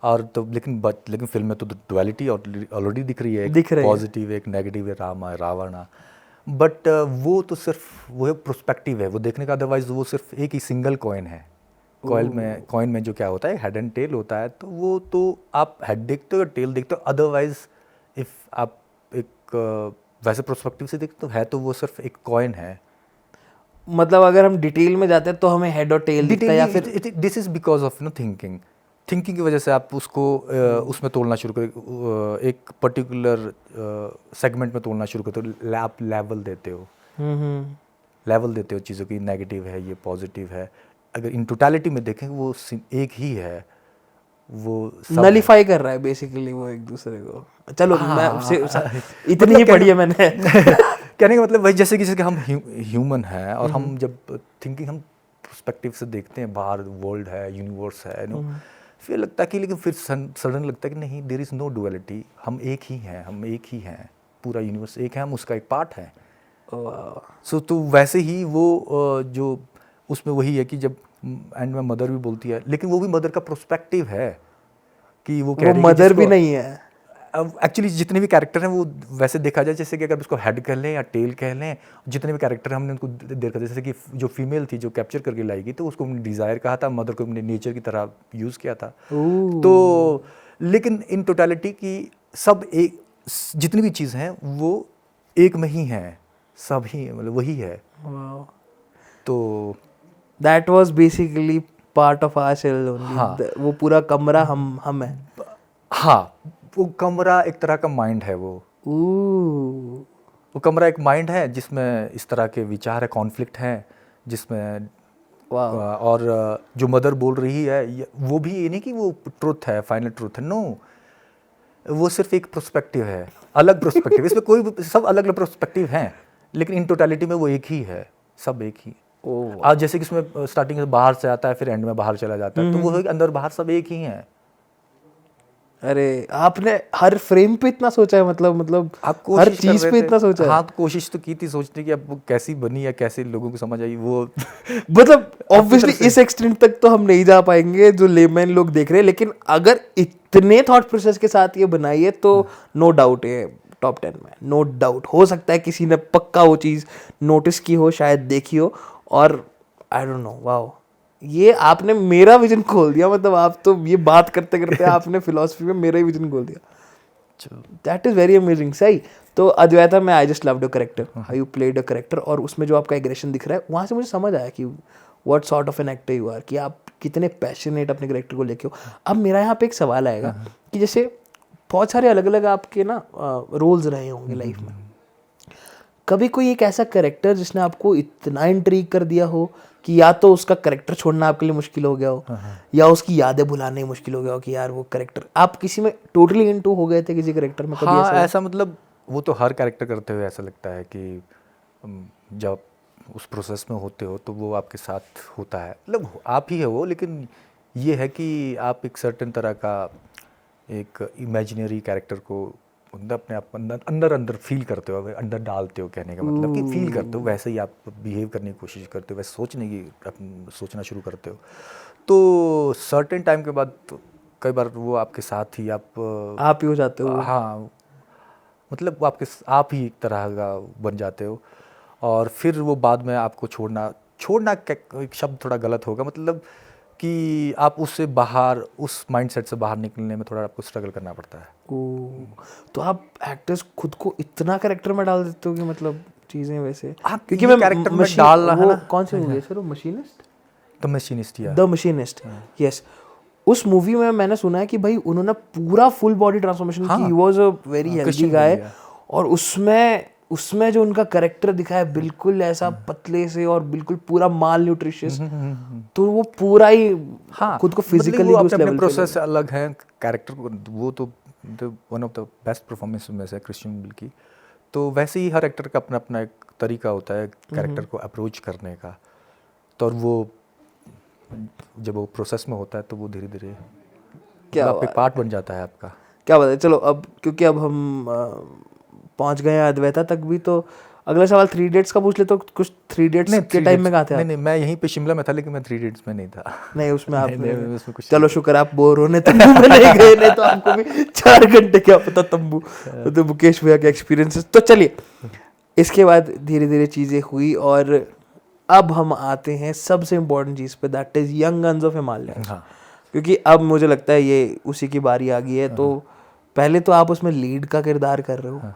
S2: और तो लेकिन फिल्म में तो डुअलिटी ऑलरेडी दिख रही है, एक पॉजिटिव एक नेगेटिव है, रामा रावणा। बट वो तो सिर्फ वो है प्रोस्पेक्टिव है, वो देखने का, अदरवाइज वो सिर्फ एक ही सिंगल कॉइन है। कॉइन में जो क्या होता है, हेड एंड टेल होता है, तो वो तो आप हेड देखते हो या टेल देखते हो। अदरवाइज इफ आप एक वैसे प्रोस्पेक्टिव से देखते हो है तो वो सिर्फ एक कॉइन है।
S1: मतलब अगर हम डिटेल में जाते हैं तो हमें हेड और टेल दिखता है, या फिर
S2: this is because of thinking की वजह से आप उसको उसमें तोड़ना शुरू कर, एक पर्टिकुलर सेगमेंट में तोड़ना शुरू करते हो। आप लेवल देते हो चीज़ों की, नेगेटिव है, ये पॉजिटिव है। अगर इन टोटलिटी में देखें वो एक ही है, वो
S1: नलीफाई कर रहा है बेसिकली वो एक दूसरे को। चलो इतनी ही पढ़ी है मैंने।
S2: कहने का मतलब वही, जैसे कि हम ह्यूमन हैं और हम जब थिंकिंग हम पर्सपेक्टिव से देखते हैं, बाहर वर्ल्ड है, यूनिवर्स है, फिर लगता है कि, लेकिन फिर सडन लगता है कि नहीं, देयर इज नो डुअलिटी, हम एक ही हैं, पूरा यूनिवर्स एक है, हम उसका एक पार्ट है। सो तो वैसे ही वो जो उसमें वही है कि जब एंड में मदर भी बोलती है, लेकिन वो भी मदर का प्रोस्पेक्टिव है कि वो कह रही है
S1: मदर भी नहीं है।
S2: एक्चुअली जितने भी कैरेक्टर हैं वो वैसे देखा जाए, जैसे कि अगर उसको हेड कह लें या टेल कह लें, जितने भी कैरेक्टर हमने उनको देखा, जैसे कि जो फीमेल थी जो कैप्चर करके लाई गई, तो उसको हमने डिज़ायर कहा था, मदर को हमने नेचर की तरह यूज़ किया था। तो लेकिन इन टोटलिटी की सब एक, जितनी भी चीज़ हैं वो एक में ही हैं, सब ही मतलब वही है। तो
S1: that was basically part of our cell only. वो पूरा कमरा हम है।
S2: हाँ, वो कमरा एक तरह का माइंड है। वो कमरा एक माइंड है जिसमें इस तरह के विचार है, कॉन्फ्लिक्ट हैं, जिसमें और जो मदर बोल रही है वो भी ये नहीं कि वो ट्रुथ है, फाइनल ट्रुथ है, नो, वो सिर्फ एक प्रोस्पेक्टिव है, अलग प्रोस्पेक्टिव। इसमें कोई सब अलग अलग प्रोस्पेक्टिव हैं, लेकिन इन टोटलिटी में वो एक ही है, सब एक ही। आज जैसे कि इसमें स्टार्टिंग में बाहर से आता है, फिर एंड में बाहर चला जाता है, तो वो अंदर बाहर सब एक ही हैं।
S1: अरे आपने हर फ्रेम पे इतना सोचा है, मतलब आप हर चीज पे इतना सोचा है।
S2: हाँ, तो कोशिश तो की थी सोचने की, अब वो कैसी बनी या कैसे लोगों को समझ आई वो।
S1: मतलब ऑब्वियसली इस एक्सटेंट तक तो हम नहीं जा पाएंगे जो लेमैन लोग देख रहे हैं, लेकिन अगर इतने थॉट प्रोसेस के साथ ये बनाई है तो नो डाउट है टॉप 10 में, नो डाउट। हो सकता है किसी ने पक्का वो चीज़ नोटिस की हो, शायद देखी हो, और आई डोंट नो, वाओ, ये आपने मेरा विजन खोल दिया। मतलब आप तो ये बात करते करते आपने फिलॉसफी में मेरा ही विजन खोल दिया। That is very amazing. सही। तो अद्वैता में I just loved your character, how you played a character, और उसमें जो आपका एग्रेशन दिख रहा है, वहाँ से मुझे समझ आया कि what sort of an actor you are, कि आप कितने पैशनेट अपने कैरेक्टर को लेके हो। अब मेरा यहाँ पे एक सवाल आएगा कि जैसे बहुत सारे अलग अलग आपके ना रोल्स रहे होंगे लाइफ में, कभी कोई एक ऐसा कैरेक्टर जिसने आपको इतना इंट्रीग कर दिया हो कि या तो उसका कैरेक्टर छोड़ना आपके लिए मुश्किल हो गया हो, या उसकी यादें भुलाने मुश्किल हो गया हो, कि यार वो कैरेक्टर आप किसी में टोटली इनटू हो गए थे किसी कैरेक्टर में? कभी
S2: हाँ, ऐसा मतलब वो तो हर कैरेक्टर करते हुए ऐसा लगता है कि जब उस प्रोसेस में होते हो तो वो आपके साथ होता है, मतलब आप ही है वो। लेकिन ये है कि आप एक सर्टेन तरह का एक इमेजिनरी कैरेक्टर को मतलब अपने आप अंदर अंदर फील करते हो, अंदर डालते हो, कहने का मतलब कि फील करते हो, वैसे ही आप बिहेव करने की कोशिश करते हो, वैसे सोचना शुरू करते हो। तो सर्टेन टाइम के बाद तो कई बार वो आपके साथ ही
S1: आप ही हो जाते हो।
S2: हाँ, मतलब वो आप ही एक तरह का बन जाते हो। और फिर वो बाद में आपको छोड़ना एक शब्द थोड़ा गलत होगा, मतलब कि आप उससे बाहर, उस माइंडसेट से बाहर निकलने में थोड़ा आपको स्ट्रगल करना पड़ता है।
S1: तो आप एक्टर्स खुद को इतना कैरेक्टर में डाल देते हो कि मतलब चीजें वैसे,
S2: क्योंकि मैं कैरेक्टर में डाल रहा है ना।
S1: कौन सी मूवी है सर वो, मशीनिस्ट?
S2: द मशीनिस्ट, या
S1: द मशीनिस्ट, यस। उस मूवी में मैंने सुना है कि भाई उन्होंने पूरा फुल बॉडी ट्रांसफॉर्मेशन की, he was a very healthy guy, और उसमें जो उनका कैरेक्टर दिखाया बिल्कुल ऐसा पतले से और बिल्कुल पूरा माल न्यूट्रिशियस, तो वो पूरा ही खुद को फिजिकली
S2: उस लेवल पे प्रोसेस अलग है कैरेक्टर को, वो तो one of the best performance में से क्रिश्चियन बेल की। तो वैसे ही हर एक्टर का अपना अपना एक तरीका होता है कैरेक्टर को अप्रोच करने का। तो और वो जब वो प्रोसेस में होता है तो वो धीरे धीरे आपका पार्ट बन जाता है आपका।
S1: क्या बात है। चलो अब क्योंकि अब हम पहुंच गए हैं अद्वैता तक भी, तो अगला सवाल 3 इडियट्स का पूछ ले। तो कुछ 3 इडियट्स के टाइम में कहाँ थे आप?
S2: नहीं, मैं यहीं पे शिमला में था, लेकिन मैं 3 इडियट्स में नहीं था।
S1: नहीं, उसमें आप
S2: उसमें कुछ,
S1: चलो शुक्र आप बोर होने तंबू में नहीं गए, नहीं तो आपको भी 4 घंटे क्या पता तंबू। तो मुकेश भैया के एक्सपीरियंसेस। तो चलिए, इसके बाद धीरे धीरे चीज़ें हुई और अब हम आते हैं सबसे इम्पोर्टेंट चीज़ पे, that is young guns of Himalaya. क्योंकि अब मुझे लगता है ये उसी की बारी आ गई है। तो पहले तो आप उसमें लीड का किरदार कर रहे हो,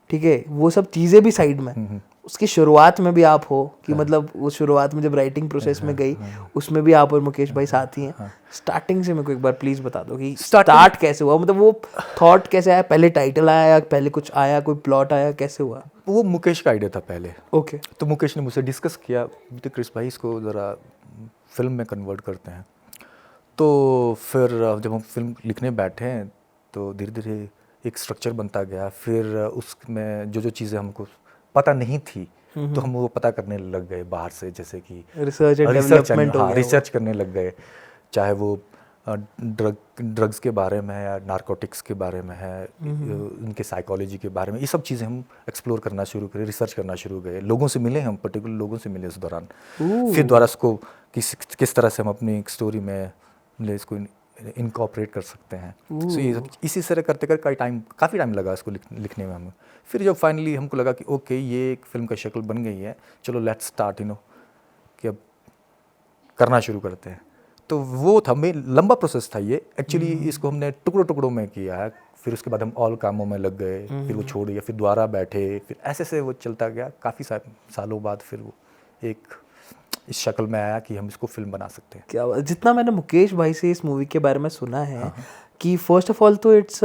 S1: ठीक है, वो सब चीज़ें भी साइड में, उसकी शुरुआत में भी आप हो कि मतलब वो शुरुआत में जब राइटिंग प्रोसेस में गई उसमें भी आप और मुकेश भाई साथ ही हैं। स्टार्टिंग से मेरे को एक बार प्लीज़ बता दो कि स्टार्ट कैसे हुआ, मतलब वो थॉट कैसे आया, पहले टाइटल आया या पहले कुछ आया, कोई प्लॉट आया, कैसे हुआ?
S2: वो मुकेश का आइडिया था पहले।
S1: ओके।
S2: तो मुकेश ने मुझसे डिस्कस किया, तो क्रिस भाई इसको ज़रा फिल्म में कन्वर्ट करते हैं। तो फिर जब हम फिल्म लिखने बैठे हैं तो धीरे धीरे एक स्ट्रक्चर बनता गया। फिर उसमें जो चीज़ें हमको पता नहीं थी तो हम वो पता करने लग गए बाहर से, जैसे कि रिसर्च करने लग गए, चाहे वो ड्रग्स के बारे में है या नारकोटिक्स के बारे में है, उनके साइकोलॉजी के बारे में, ये सब चीज़ें हम एक्सप्लोर करना शुरू करें, रिसर्च करना शुरू करें। लोगों से मिले, हम पर्टिकुलर लोगों से मिले उस दौरान। फिर द्वारा उसको किस तरह से हम अपनी एक स्टोरी में इसको इनकॉर्पोरेट कर सकते हैं। सो ये इसी तरह करते करते काफ़ी टाइम लगा इसको लिखने में हमें। फिर जब फाइनली हमको लगा कि ओके ये एक फिल्म का शक्ल बन गई है, चलो लेट्स स्टार्ट, कि अब करना शुरू करते हैं। तो वो था, लंबा प्रोसेस था ये एक्चुअली। इसको हमने टुकड़ों में किया है। फिर उसके बाद हम ऑल कामों में लग गए, फिर वो छोड़ दिया, फिर दोबारा बैठे, फिर ऐसे से वो चलता गया। काफ़ी सालों बाद फिर वो एक इस शक्ल में आया कि हम इसको फिल्म बना सकते हैं।
S1: क्या जितना मैंने मुकेश भाई से इस मूवी के बारे में सुना है कि फर्स्ट ऑफ ऑल तो इट्स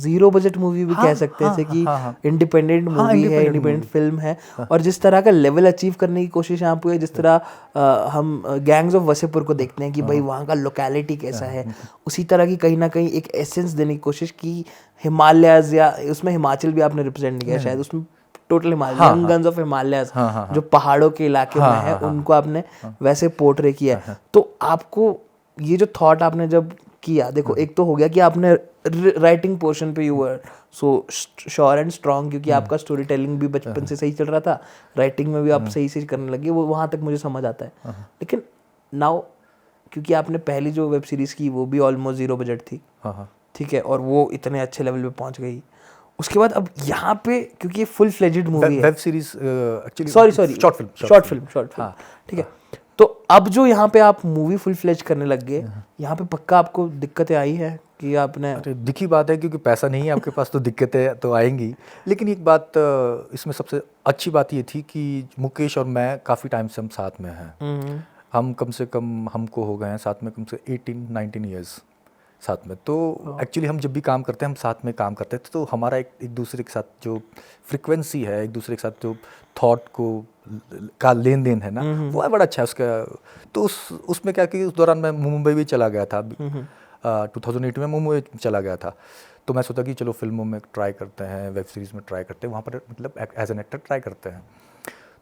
S1: 0 बजट मूवी भी कह सकते हैं, कि इंडिपेंडेंट मूवी है, इंडिपेंडेंट फिल्म है। और जिस तरह का लेवल अचीव करने की कोशिश यहाँ पे है, जिस तरह हम गैंग्स ऑफ वसेपुर को देखते हैं कि भाई वहाँ का लोकेलिटी कैसा है, उसी तरह की कहीं ना कहीं एक एसेंस देने की कोशिश की। हिमालयाज, या उसमें हिमाचल भी आपने रिप्रेजेंट नहीं किया शायद, उसमें total Himalaya, young guns of Himalayas जो पहाड़ों के इलाके में है, उनको आपने वैसे पोर्ट्रे किया है। तो आपको ये जो थॉट आपने जब किया, देखो एक तो हो गया कि आपने राइटिंग पोर्शन पे you were so sure and strong, क्योंकि आपका स्टोरी टेलिंग भी बचपन से सही चल रहा था, राइटिंग में भी आप सही से करने लगे, वो वहाँ तक मुझे समझ आता है। लेकिन नाउ क्योंकि आपने पहली जो वेब सीरीज की वो भी ऑलमोस्ट 0 बजट थी, ठीक है, और वो इतने अच्छे लेवल पे पहुँच गई, उसके बाद अब यहाँ पे क्योंकि ये फुल फ्लेजेड मूवी है,
S2: web series actually,
S1: sorry short film, ठीक है। तो अब जो यहाँ पे आप मूवी फुल फ्लेज करने लग गए, यहाँ पे पक्का आपको दिक्कतें आई है कि आपने?
S2: दिखी बात है, क्योंकि पैसा नहीं है आपके पास तो दिक्कतें तो आएंगी। लेकिन एक बात इसमें सबसे अच्छी बात ये थी कि मुकेश और मैं काफ़ी टाइम से हम साथ में हैं। हम कम से कम, हमको हो गए हैं साथ में कम से 18-19 ईयर्स साथ में। तो एक्चुअली हम जब भी काम करते हैं, हम साथ में काम करते हैं, तो हमारा एक दूसरे के साथ जो फ्रिक्वेंसी है, एक दूसरे के साथ जो थॉट का लेन देन है ना, वो है बड़ा अच्छा है उसका। तो उसमें क्या कि उस दौरान मैं मुंबई भी चला गया था, 2008 में मुंबई चला गया था। तो मैं सोचा कि चलो फिल्मों में ट्राई करते हैं, वेब सीरीज़ में ट्राई करते हैं, वहाँ पर मतलब एज एन एक्टर ट्राई करते हैं।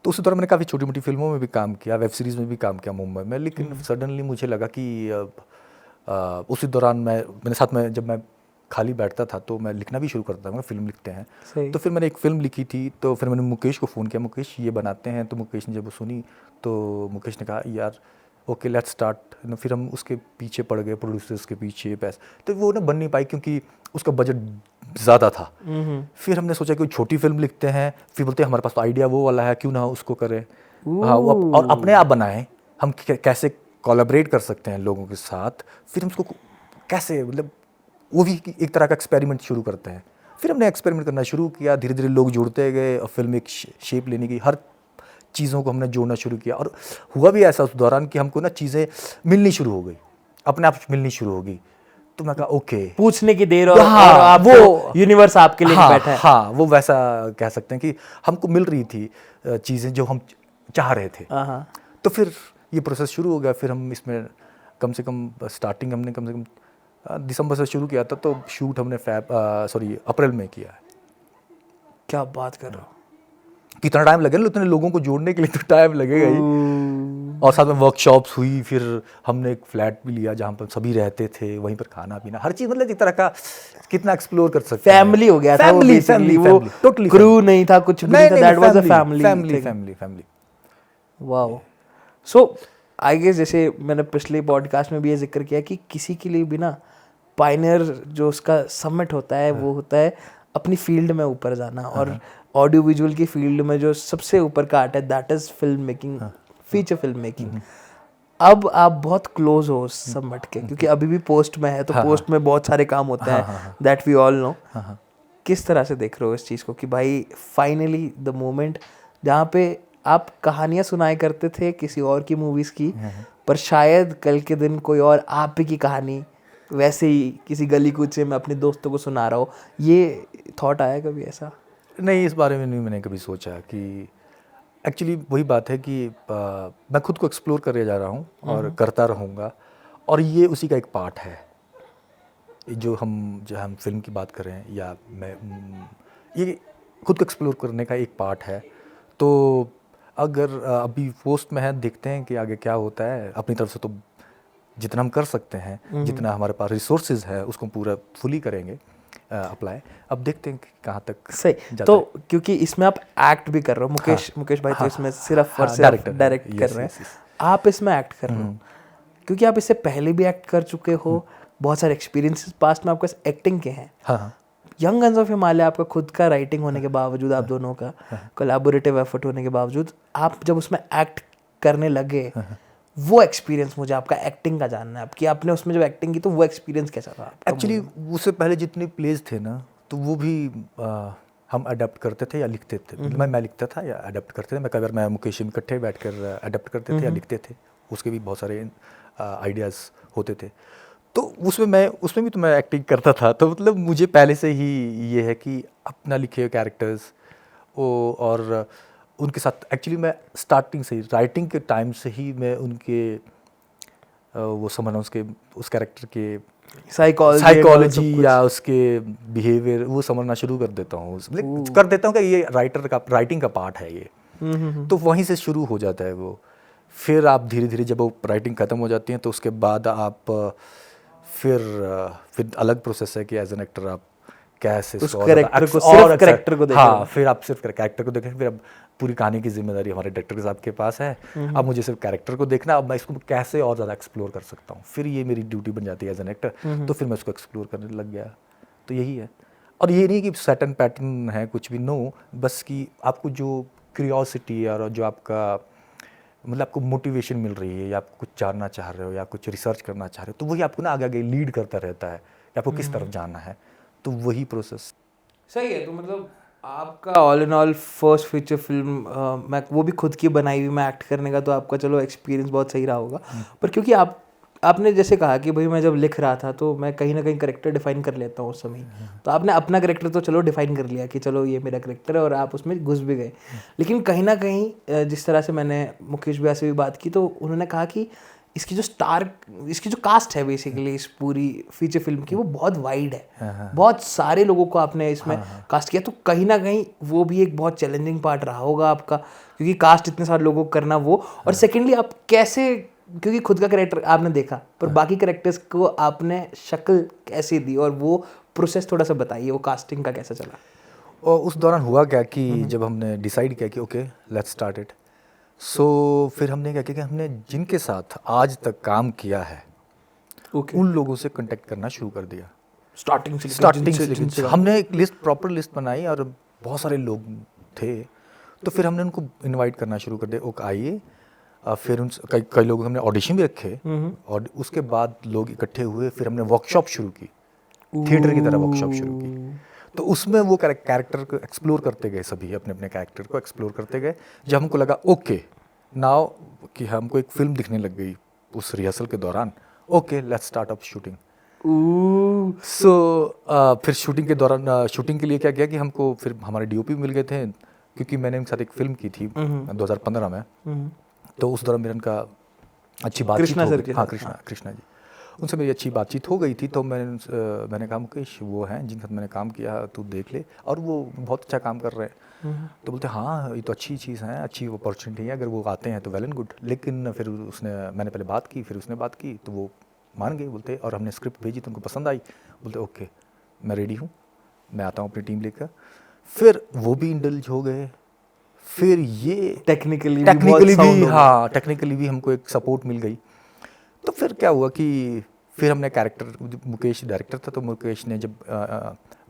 S2: तो उसी दौरान मैंने काफ़ी छोटी मोटी फिल्मों में भी काम किया, वेब सीरीज़ में भी काम किया मुंबई में। लेकिन सडनली मुझे लगा कि उसी दौरान मैंने साथ में, जब मैं खाली बैठता था तो मैं लिखना भी शुरू करता था, फिल्म लिखते हैं।
S1: सही।
S2: तो फिर मैंने एक फ़िल्म लिखी थी, तो फिर मैंने मुकेश को फ़ोन किया, मुकेश ये बनाते हैं। तो मुकेश ने जब वो सुनी तो मुकेश ने कहा यार ओके लेट्स स्टार्ट। फिर हम उसके पीछे पड़ गए, प्रोड्यूसर्स के पीछे पैसे, तो वो ना बन नहीं पाई क्योंकि उसका बजट ज़्यादा था। फिर हमने सोचा कि कोई छोटी फिल्म लिखते हैं, फिर बोलते हैं हमारे पास तो आइडिया वो वाला है, क्यों ना उसको करें। हाँ, और अपने आप बनाएं, हम कैसे कोलैबोरेट कर सकते हैं लोगों के साथ, फिर हम उसको कैसे, मतलब वो भी एक तरह का एक्सपेरिमेंट शुरू करते हैं। फिर हमने एक्सपेरिमेंट करना शुरू किया, धीरे धीरे लोग जुड़ते गए और फिल्म एक शेप लेने की, हर चीज़ों को हमने जोड़ना शुरू किया। और हुआ भी ऐसा उस दौरान कि हमको ना चीज़ें मिलनी शुरू हो गई, अपने आप मिलनी शुरू हो गई। तो मैं कहा ओके,
S1: पूछने की देर और,
S2: हाँ,
S1: और आप वो यूनिवर्स आपके लिए बैठा है।
S2: हाँ, वो वैसा कह सकते हैं कि हमको मिल रही थी चीज़ें जो हम चाह रहे थे। तो फिर ये प्रोसेस शुरू हो गया। फिर हम इसमें कम से कम स्टार्टिंग हमने कम से कम दिसंबर से शुरू किया था, तो शूट हमने अप्रैल में किया है।
S1: क्या बात कर रहे हो,
S2: कितना टाइम लगेगा, उतने लोगों को जोड़ने के लिए तो टाइम लगेगा ही। और साथ में वर्कशॉप्स हुई, फिर हमने एक फ्लैट भी लिया जहाँ पर सभी रहते थे, वहीं पर खाना पीना हर चीज़, मतलब एक तरह का कितना एक्सप्लोर कर सकते हैं।
S1: फैमिली हो गया था वो बेसिकली, वो
S2: टोटली
S1: क्रू नहीं था, कुछ भी नहीं था, that was a
S2: family.
S1: Wow. So I guess जैसे मैंने पिछले पॉडकास्ट में भी ये जिक्र किया कि किसी के लिए भी ना पायनियर जो उसका सबमिट होता है वो होता है अपनी फील्ड में ऊपर जाना। और ऑडियो विजुअल की फील्ड में जो सबसे ऊपर का आर्ट है that is film making, feature film making. अब आप बहुत क्लोज हो उस सबमिट के, क्योंकि अभी भी पोस्ट में है, तो पोस्ट में बहुत सारे काम होते हैं दैट वी ऑल नो। किस तरह से देख रहे हो इस चीज़ को कि भाई फाइनली द मोमेंट जहाँ पे आप कहानियाँ सुनाए करते थे किसी और की मूवीज़ की, पर शायद कल के दिन कोई और आप ही की कहानी वैसे ही किसी गली कूचे में अपने दोस्तों को सुना रहा हो, ये थॉट आया कभी ऐसा?
S2: नहीं, इस बारे में नहीं मैंने कभी सोचा कि एक्चुअली वही बात है कि मैं खुद को एक्सप्लोर करे जा रहा हूँ और करता रहूँगा, और ये उसी का एक पार्ट है। जो हम फिल्म की बात करें या मैं, ये खुद को एक्सप्लोर करने का एक पार्ट है। तो अगर अभी पोस्ट में है, देखते हैं कि आगे क्या होता है। अपनी तरफ से तो जितना हम कर सकते हैं, जितना हमारे पास रिसोर्सेज है, उसको पूरा फुली करेंगे अप्लाई। अब देखते हैं कि कहाँ तक
S1: सही। तो क्योंकि इसमें आप एक्ट भी कर रहे हो, मुकेश भाई तो इसमें सिर्फ और सिर्फ डायरेक्ट कर रहे हैं, आप इसमें एक्ट कर रहे हो क्योंकि आप इससे पहले भी एक्ट कर चुके हो, बहुत सारे एक्सपीरियंसेस पास्ट में आपके एक्टिंग के हैं। यंग गन्स ऑफ हिमालय आपका खुद का राइटिंग होने के बावजूद, आप दोनों का कोलैबोरेटिव एफर्ट होने के बावजूद, आप जब उसमें एक्ट करने लगे, वो एक्सपीरियंस मुझे आपका एक्टिंग का जानना है, आपकी आपने उसमें जब एक्टिंग की तो वो एक्सपीरियंस कैसा था?
S2: एक्चुअली उससे पहले जितने प्लेज थे ना, तो वो भी हम अडेप्ट करते थे या लिखते थे। मैं लिखता था या अडेप्ट करते थे। अगर मैं मुकेश इकट्ठे बैठकर अडेप्ट करते थे या लिखते थे, उसके भी बहुत सारे आइडियाज़ होते थे। तो उसमें भी तो मैं एक्टिंग करता था। तो मतलब मुझे पहले से ही ये है कि अपना लिखे हुए कैरेक्टर्स और उनके साथ एक्चुअली मैं स्टार्टिंग से ही, राइटिंग के टाइम से ही मैं उनके वो समझना, उस कैरेक्टर के साइकोलॉजी या उसके बिहेवियर वो समझना शुरू कर देता हूँ। कि ये राइटिंग का पार्ट है ये। तो वहीं से शुरू हो जाता है वो। फिर आप धीरे धीरे जब वो राइटिंग ख़त्म हो जाती है तो उसके बाद आप फिर अलग प्रोसेस है कि एज एन एक्टर आप कैसे
S1: उस कैरेक्टर को देखें।
S2: हाँ, फिर आप सिर्फ कैरेक्टर को देखें। फिर अब पूरी कहानी की जिम्मेदारी हमारे डायरेक्टर साहब के पास है। अब मुझे सिर्फ कैरेक्टर को देखना, अब मैं इसको कैसे और ज़्यादा एक्सप्लोर कर सकता हूँ, फिर ये मेरी ड्यूटी बन जाती है एज एन एक्टर। तो फिर मैं उसको एक्सप्लोर करने लग गया। तो यही है। और ये नहीं कि सर्टेन पैटर्न है कुछ भी, नो, बस कि आपको जो क्यूरियोसिटी और जो आपका मतलब आपको मोटिवेशन मिल रही है, या आप कुछ जानना चाह रहे हो या कुछ रिसर्च करना चाह रहे हो, तो वही आपको ना आगे आगे लीड करता रहता है कि आपको किस तरफ जाना है। तो वही प्रोसेस
S1: सही है। तो मतलब आपका all in all first feature film, मैं वो भी खुद की बनाई हुई में एक्ट करने का, तो आपका चलो एक्सपीरियंस बहुत सही रहा होगा। पर क्योंकि आपने जैसे कहा कि भाई मैं जब लिख रहा था तो मैं कहीं ना कहीं करेक्टर डिफाइन कर लेता हूँ उस समय, तो आपने अपना करेक्टर तो चलो डिफाइन कर लिया कि चलो ये मेरा करेक्टर है, और आप उसमें घुस भी गए। लेकिन कहीं ना कहीं जिस तरह से मैंने मुकेश भैया से भी बात की, तो उन्होंने कहा कि इसकी जो कास्ट है बेसिकली इस पूरी फीचर फिल्म की, वो बहुत वाइड है। बहुत सारे लोगों को आपने इसमें कास्ट किया, तो कहीं ना कहीं वो भी एक बहुत चैलेंजिंग पार्ट रहा होगा आपका, क्योंकि कास्ट इतने सारे लोगों को करना वो। और सेकेंडली आप कैसे, क्योंकि खुद का कैरेक्टर आपने देखा, पर बाकी कैरेक्टर्स को आपने शक्ल कैसे दी और वो प्रोसेस थोड़ा सा बताइए, वो कास्टिंग का कैसा चला?
S2: और उस दौरान हुआ क्या कि जब हमने डिसाइड किया कि ओके लेट्स स्टार्ट इट, सो फिर हमने क्या किया कि हमने जिनके साथ आज तक काम किया है
S1: ओके,
S2: उन लोगों से कांटेक्ट करना शुरू कर दिया।
S1: स्टार्टिंग
S2: से लेकर हमने एक प्रॉपर लिस्ट बनाई और बहुत सारे लोग थे, तो फिर हमने उनको इनवाइट करना शुरू कर दिया, ओके आइए। फिर उन कई लोग हमने ऑडिशन भी रखे और उसके बाद लोग इकट्ठे हुए, फिर हमने वर्कशॉप शुरू की, थिएटर की तरह वर्कशॉप शुरू की। तो उसमें वो कैरेक्टर को एक्सप्लोर करते गए, सभी अपने अपने कैरेक्टर को एक्सप्लोर करते गए। जब हमको लगा ओके नाउ कि हमको एक फिल्म दिखने लग गई उस रिहर्सल के दौरान, okay let's start up shooting. So फिर शूटिंग के दौरान शूटिंग के लिए क्या किया कि हमको फिर हमारे डीओपी मिल गए थे, क्योंकि मैंने उनके साथ एक फिल्म की थी 2015 में, तो उस दौरान मेरे उनका अच्छी बातचीत हो गई। हाँ, कृष्णा जी, उनसे मेरी अच्छी बातचीत हो गई थी। तो मैंने कहा मुकेश वो हैं जिनके साथ मैंने काम किया, तू देख ले, और वो बहुत अच्छा काम कर रहे हैं। तो बोलते हाँ ये तो अच्छी चीज़ है, अच्छी अपॉर्चुनिटी है, अगर वो आते हैं तो वेल एंड गुड। लेकिन फिर मैंने पहले बात की, फिर उसने बात की, तो वो मान गए, बोलते, और हमने स्क्रिप्ट भेजी तो उनको पसंद आई, बोलते ओके मैं रेडी हूँ, मैं आता हूँ अपनी टीम लेकर। फिर वो भी इंडल्ज हो गए, फिर ये टेक्निकली भी हमको एक सपोर्ट मिल गई। तो फिर क्या हुआ कि फिर हमने कैरेक्टर, मुकेश डायरेक्टर था, तो मुकेश ने जब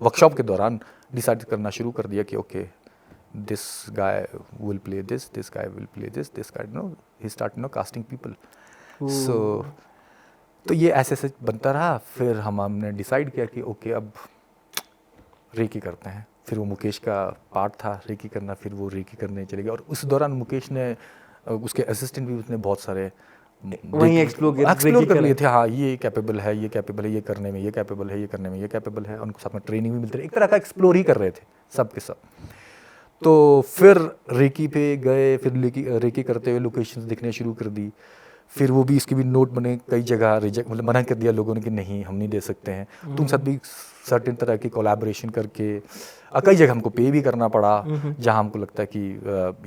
S2: वर्कशॉप के दौरान डिसाइड करना शुरू कर दिया कि okay this guy will play this guy will play this guy, no he start casting people. So तो ये ऐसे बनता रहा। फिर हमने डिसाइड किया कि ओके अब रेकी करते हैं। फिर वो मुकेश का पार्ट था रेकी करना, फिर वो रेकी करने चले गए। और उस दौरान मुकेश ने, उसके असिस्टेंट भी उसने बहुत सारे
S1: वहीं एक्सप्लोर
S2: कर लिए थे। हाँ ये कैपेबल है, ये कैपेबल है, ये करने में ये कैपेबल है, ये करने में ये कैपेबल है। उनको साथ में ट्रेनिंग भी मिलती रही, एक तरह का एक्सप्लोर ही कर रहे थे सब के सब। तो फिर रेकी पे गए, फिर रेकी करते हुए लोकेशंस दिखने शुरू कर दी। फिर वो भी, इसकी भी नोट बने, कई जगह रिजेक्ट, मतलब मना कर दिया लोगों ने कि नहीं हम नहीं दे सकते हैं। तुम साथ भी सर्टेन तरह की कोलैबोरेशन करके कई जगह हमको पे भी करना पड़ा, जहां हमको लगता है कि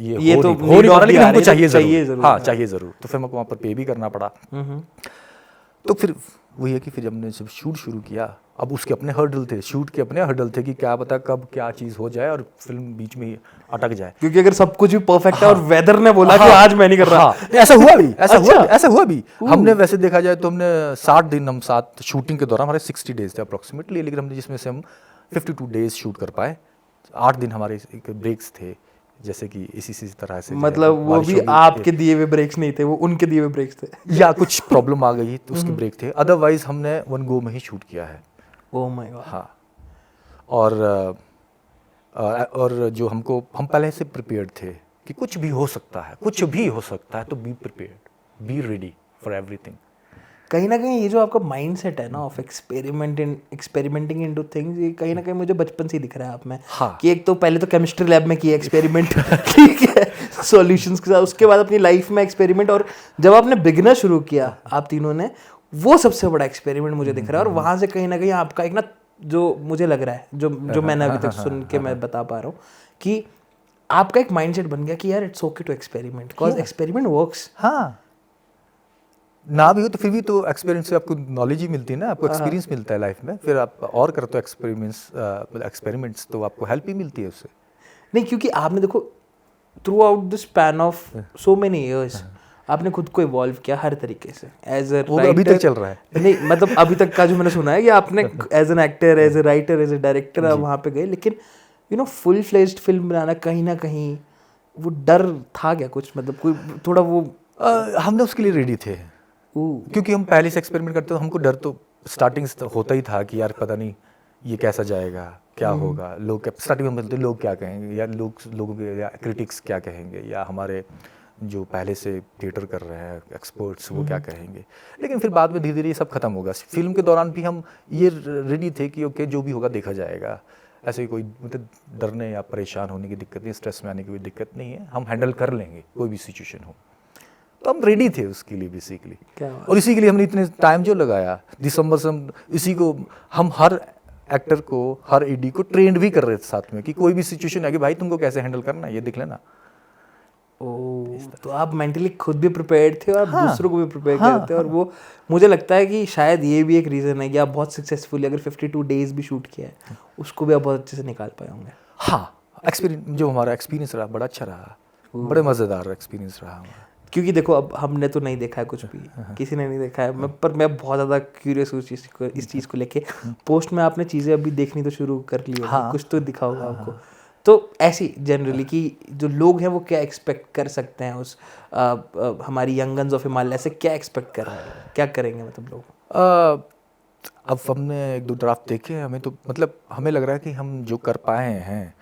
S2: ये हो नहीं रहा, लेकिन हमको चाहिए जरूर। हाँ चाहिए जरूर, तो फिर हमको वहाँ पर पे भी करना पड़ा। तो फिर वही है कि फिर हमने जब शूट शुरू किया, अब उसके अपने हर्डल थे, शूट के अपने हर्डल थे कि क्या पता कब क्या चीज़ हो जाए और फिल्म बीच में ही अटक जाए।
S1: क्योंकि अगर सब कुछ भी परफेक्ट है और वेदर ने बोला कि आज मैं नहीं कर रहा,
S2: ऐसा हुआ भी। हमने वैसे देखा जाए तो हमने 60 दिन हम साथ शूटिंग के दौरान, हमारे 60 डेज थे अप्रॉक्सीमेटली, लेकिन हमने जिसमें से हम 52 डेज शूट कर पाए। 8 दिन हमारे ब्रेक्स थे, जैसे कि इसी तरह से,
S1: मतलब वो भी आपके दिए हुए ब्रेक्स नहीं थे, वो उनके दिए हुए ब्रेक्स थे,
S2: या कुछ प्रॉब्लम आ गई तो उसके ब्रेक थे। अदरवाइज हमने वन गो में ही शूट किया है।
S1: Oh my God.
S2: हाँ, और जो हम पहले से प्रिपेयर्ड थे कि कुछ भी हो सकता है, तो be prepared, be ready for everything.
S1: कहीं ना कहीं ये जो आपका माइंड सेट है ना ऑफ एक्सपेरिमेंटिंग इनटू थिंग्स, ये कहीं ना कहीं मुझे बचपन से ही दिख रहा है आप में।
S2: हाँ।
S1: कि एक तो पहले तो केमिस्ट्री लैब में किया एक्सपेरिमेंट, ठीक है, सॉल्यूशंस के साथ, उसके बाद अपनी लाइफ में एक्सपेरिमेंट, और जब आपने बिगनर शुरू किया आप तीनों ने, वो सबसे बड़ा एक्सपेरिमेंट मुझे दिख रहा है। और वहाँ से कहीं ना कहीं आपका एक ना, जो मुझे लग रहा है, जो मैंने अभी तक सुन के मैं बता पा रहा हूँ, कि आपका एक माइंडसेट बन गया कि यार it's okay to experiment, because experiment works.
S2: हाँ, ना भी हो तो फिर भी तो एक्सपीरियंस से आपको नॉलेज ही मिलती है ना, आपको एक्सपीरियंस मिलता है लाइफ में। फिर आप और करते हो एक्सपेरिमेंट्स, तो आपको हेल्प ही मिलती है उससे।
S1: नहीं, क्योंकि आपने देखो through out the span of so many years आपने खुद को इवॉल्व किया हर तरीके से, एज अ राइटर।
S2: अभी तक चल रहा है।
S1: नहीं मतलब अभी तक का जो मैंने सुना है कि आपने as an actor, as a writer, as a director आप वहाँ पे गए, लेकिन you know full fledged film बनाना कहीं ना कहीं वो डर था क्या कुछ, मतलब कोई थोड़ा वो?
S2: हमने उसके लिए रेडी थे, क्योंकि हम पहले से एक्सपेरिमेंट करते, तो हमको डर तो स्टार्टिंग से होता ही था कि यार पता नहीं ये कैसा जाएगा, क्या होगा, लोग स्टार्टिंग में बोलते लोग क्या कहेंगे, या लोगों के या क्रिटिक्स क्या कहेंगे, या हमारे जो पहले से थिएटर कर रहे हैं एक्सपर्ट्स वो क्या कहेंगे। लेकिन फिर बाद में धीरे धीरे ये सब खत्म होगा। फिल्म के दौरान भी हम ये रेडी थे कि ओके जो भी होगा देखा जाएगा, ऐसे कोई मतलब डरने या परेशान होने की दिक्कत नहीं, स्ट्रेस में आने की कोई दिक्कत नहीं है, हम हैंडल कर लेंगे कोई भी सिचुएशन हो। तो हम रेडी थे उसके लिए बेसिकली, और इसी के लिए हमने इतने टाइम जो लगाया, दिसंबर से हम हर एक्टर को, हर एडी को ट्रेंड भी कर रहे थे साथ में, कि कोई भी सिचुएशन है कि भाई तुमको कैसे हैंडल करना है ये देख लेना।
S1: तो आप मेंटली खुद भी प्रिपेयर्ड थे और दूसरों को भी प्रिपेयर करते और वो मुझे लगता है कि शायद ये भी एक रीज़न है कि आप बहुत सक्सेसफुली अगर 52 डेज भी शूट किया है उसको भी आप बहुत अच्छे से निकाल पाए होंगे।
S2: हाँ, एक्सपीरियंस जो हमारा एक्सपीरियंस रहा बड़ा अच्छा रहा, बड़े मज़ेदार एक्सपीरियंस रहा हमारा।
S1: क्योंकि देखो अब हमने तो नहीं देखा है कुछ भी, किसी ने नहीं देखा है, पर मैं बहुत ज़्यादा क्यूरियस हूँ इस चीज़ को लेके। पोस्ट में आपने चीज़ें अभी देखनी तो शुरू कर ली होगी, कुछ तो दिखा होगा आपको। तो ऐसी जनरली कि जो लोग हैं वो क्या एक्सपेक्ट कर सकते हैं उस हमारी यंग गन्स ऑफ हिमालय से, क्या एक्सपेक्ट कर रहे हैं, क्या करेंगे मतलब लोग?
S2: अब हमने 1-2 ड्राफ्ट देखे, हमें तो मतलब हमें लग रहा है कि हम जो कर पाए हैं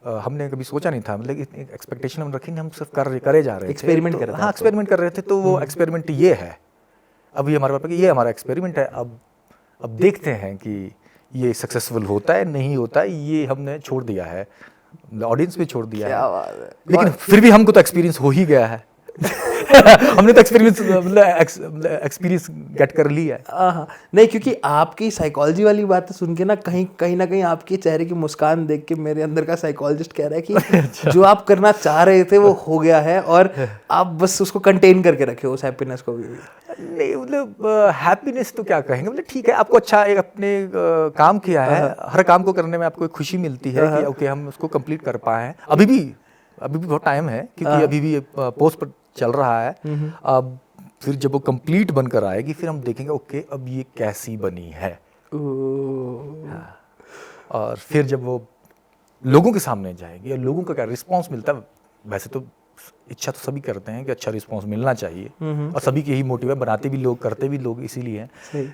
S2: हमने कभी सोचा नहीं था, मतलब इतनी एक्सपेक्टेशन हम रखी नहीं, हम सिर्फ करे जा रहे थे,
S1: एक्सपेरिमेंट कर रहे थे।
S2: हाँ, एक्सपेरिमेंट कर रहे थे, तो वो एक्सपेरिमेंट ये है, अब ये हमारे पास ये हमारा एक्सपेरिमेंट है। अब देखते हैं कि ये सक्सेसफुल होता है नहीं होता है, ये हमने छोड़ दिया है, ऑडियंस पे छोड़ दिया है। लेकिन फिर भी हमको तो एक्सपीरियंस हो ही गया है। हमने तो एक्सपीरियंस गेट कर लिया है।
S1: नहीं, क्योंकि आपकी साइकोलॉजी वाली बातें सुन के ना कहीं ना कहीं आपके चेहरे की मुस्कान देख के मेरे अंदर का साइकोलॉजिस्ट कह रहा है कि जो आप करना चाह रहे थे वो हो गया है और आप बस उसको कंटेन करके रखे उस हैप्पीनेस को भी।
S2: नहीं मतलब हैप्पीनेस तो क्या कहेंगे, मतलब ठीक है, आपको अच्छा एक अपने काम किया है, हर काम को करने में आपको एक खुशी मिलती है कि ओके हम उसको कंप्लीट कर पाए हैं। अभी भी बहुत टाइम है, क्योंकि अभी भी पोस्ट पर चल रहा है। अब फिर जब वो कंप्लीट बनकर आएगी फिर हम देखेंगे ओके अब ये कैसी बनी है। हाँ। और फिर जब वो लोगों के सामने जाएगी और लोगों का क्या रिस्पांस मिलता है, वैसे तो इच्छा तो सभी करते हैं कि अच्छा रिस्पांस मिलना चाहिए और सभी के ही मोटिव है, बनाते भी लोग करते भी लोग इसीलिए हैं।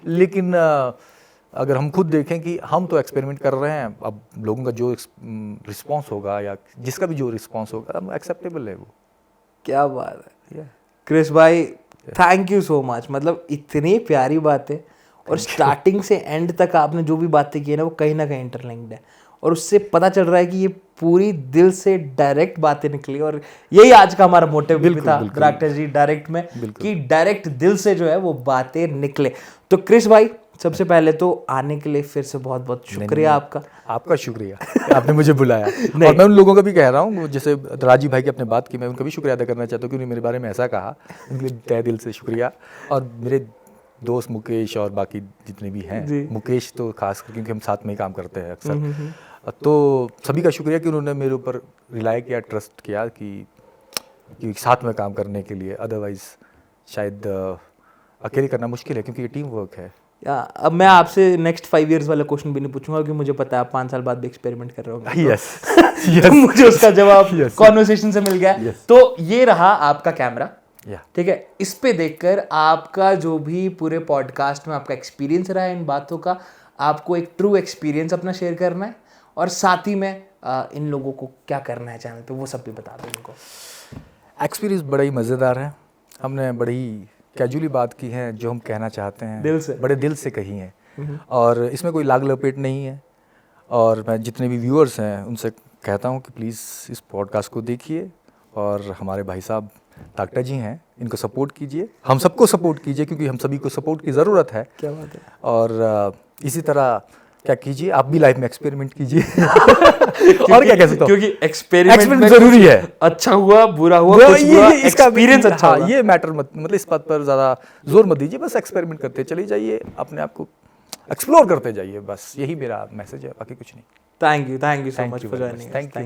S2: लेकिन अगर हम खुद देखें कि हम तो एक्सपेरिमेंट कर रहे हैं, अब लोगों का जो रिस्पांस होगा या जिसका भी जो रिस्पांस होगा एक्सेप्टेबल है वो।
S1: क्या बात है क्रिस भाई, थैंक यू सो मच। मतलब इतनी प्यारी बातें और स्टार्टिंग से एंड तक आपने जो भी बातें की है ना वो कहीं ना कहीं इंटरलिंक्ड है और उससे पता चल रहा है कि ये पूरी दिल से डायरेक्ट बातें निकली और यही आज का हमारा मोटिव भी था द्राक्षस जी डायरेक्ट में, कि डायरेक्ट दिल से जो है वो बातें निकले। तो क्रिस भाई सबसे पहले तो आने के लिए फिर से बहुत बहुत शुक्रिया आपका
S2: शुक्रिया आपने मुझे बुलाया। और मैं उन लोगों का भी कह रहा हूँ, जैसे राजीव भाई की आपने बात की, मैं उनका भी शुक्रिया अदा करना चाहता हूँ कि उन्होंने मेरे बारे में ऐसा कहा, उनके लिए तहे दिल से शुक्रिया। और मेरे दोस्त मुकेश और बाकी जितने भी हैं, मुकेश तो खास क्योंकि हम साथ में ही काम करते हैं अक्सर, तो सभी का शुक्रिया कि उन्होंने मेरे ऊपर रिलाई किया, ट्रस्ट किया कि साथ में काम करने के लिए। अदरवाइज शायद अकेले करना मुश्किल है, क्योंकि ये टीम वर्क है।
S1: अब मैं आपसे नेक्स्ट 5 years वाला क्वेश्चन भी नहीं पूछूंगा, क्योंकि मुझे पता है आप 5 साल बाद भी एक्सपेरिमेंट कर रहे होंगे। तो मुझे उसका जवाब कॉन्वर्सेशन से मिल गया। तो ये रहा आपका कैमरा, ठीक है। इस पे देखकर आपका जो भी पूरे पॉडकास्ट में आपका एक्सपीरियंस रहा है इन बातों का, आपको एक ट्रू एक्सपीरियंस अपना शेयर करना है और साथ ही में इन लोगों को क्या करना है चैनल पे वो सब भी बता दो इनको।
S2: एक्सपीरियंस बड़ा ही मज़ेदार है, हमने बड़ी कैजुअली बात की है, जो हम कहना चाहते हैं
S1: दिल से,
S2: बड़े दिल से कही है और इसमें कोई लाग लपेट नहीं है। और मैं जितने भी व्यूअर्स हैं उनसे कहता हूँ कि प्लीज़ इस पॉडकास्ट को देखिए और हमारे भाई साहब डॉक्टर जी हैं, इनको सपोर्ट कीजिए, हम सबको सपोर्ट कीजिए, क्योंकि हम सभी को सपोर्ट की ज़रूरत है।
S1: क्या बात है।
S2: और इसी तरह क्या कीजिए, आप भी लाइफ में एक्सपेरिमेंट कीजिए। और क्या कह सकता हूँ, क्योंकि एक्सपेरिमेंट जरूरी है।
S1: अच्छा हुआ बुरा हुआ कुछ हुआ, एक्सपीरियंस अच्छा हुआ,
S2: ये मैटर मत, मतलब इस बात पर ज़्यादा जोर मत दीजिए, बस एक्सपेरिमेंट करते चले जाइए, अपने आप को एक्सप्लोर करते जाइए, बस यही मेरा मैसेज है, बाकी कुछ नहीं।
S1: Thank you so much for joining.
S2: Thank you.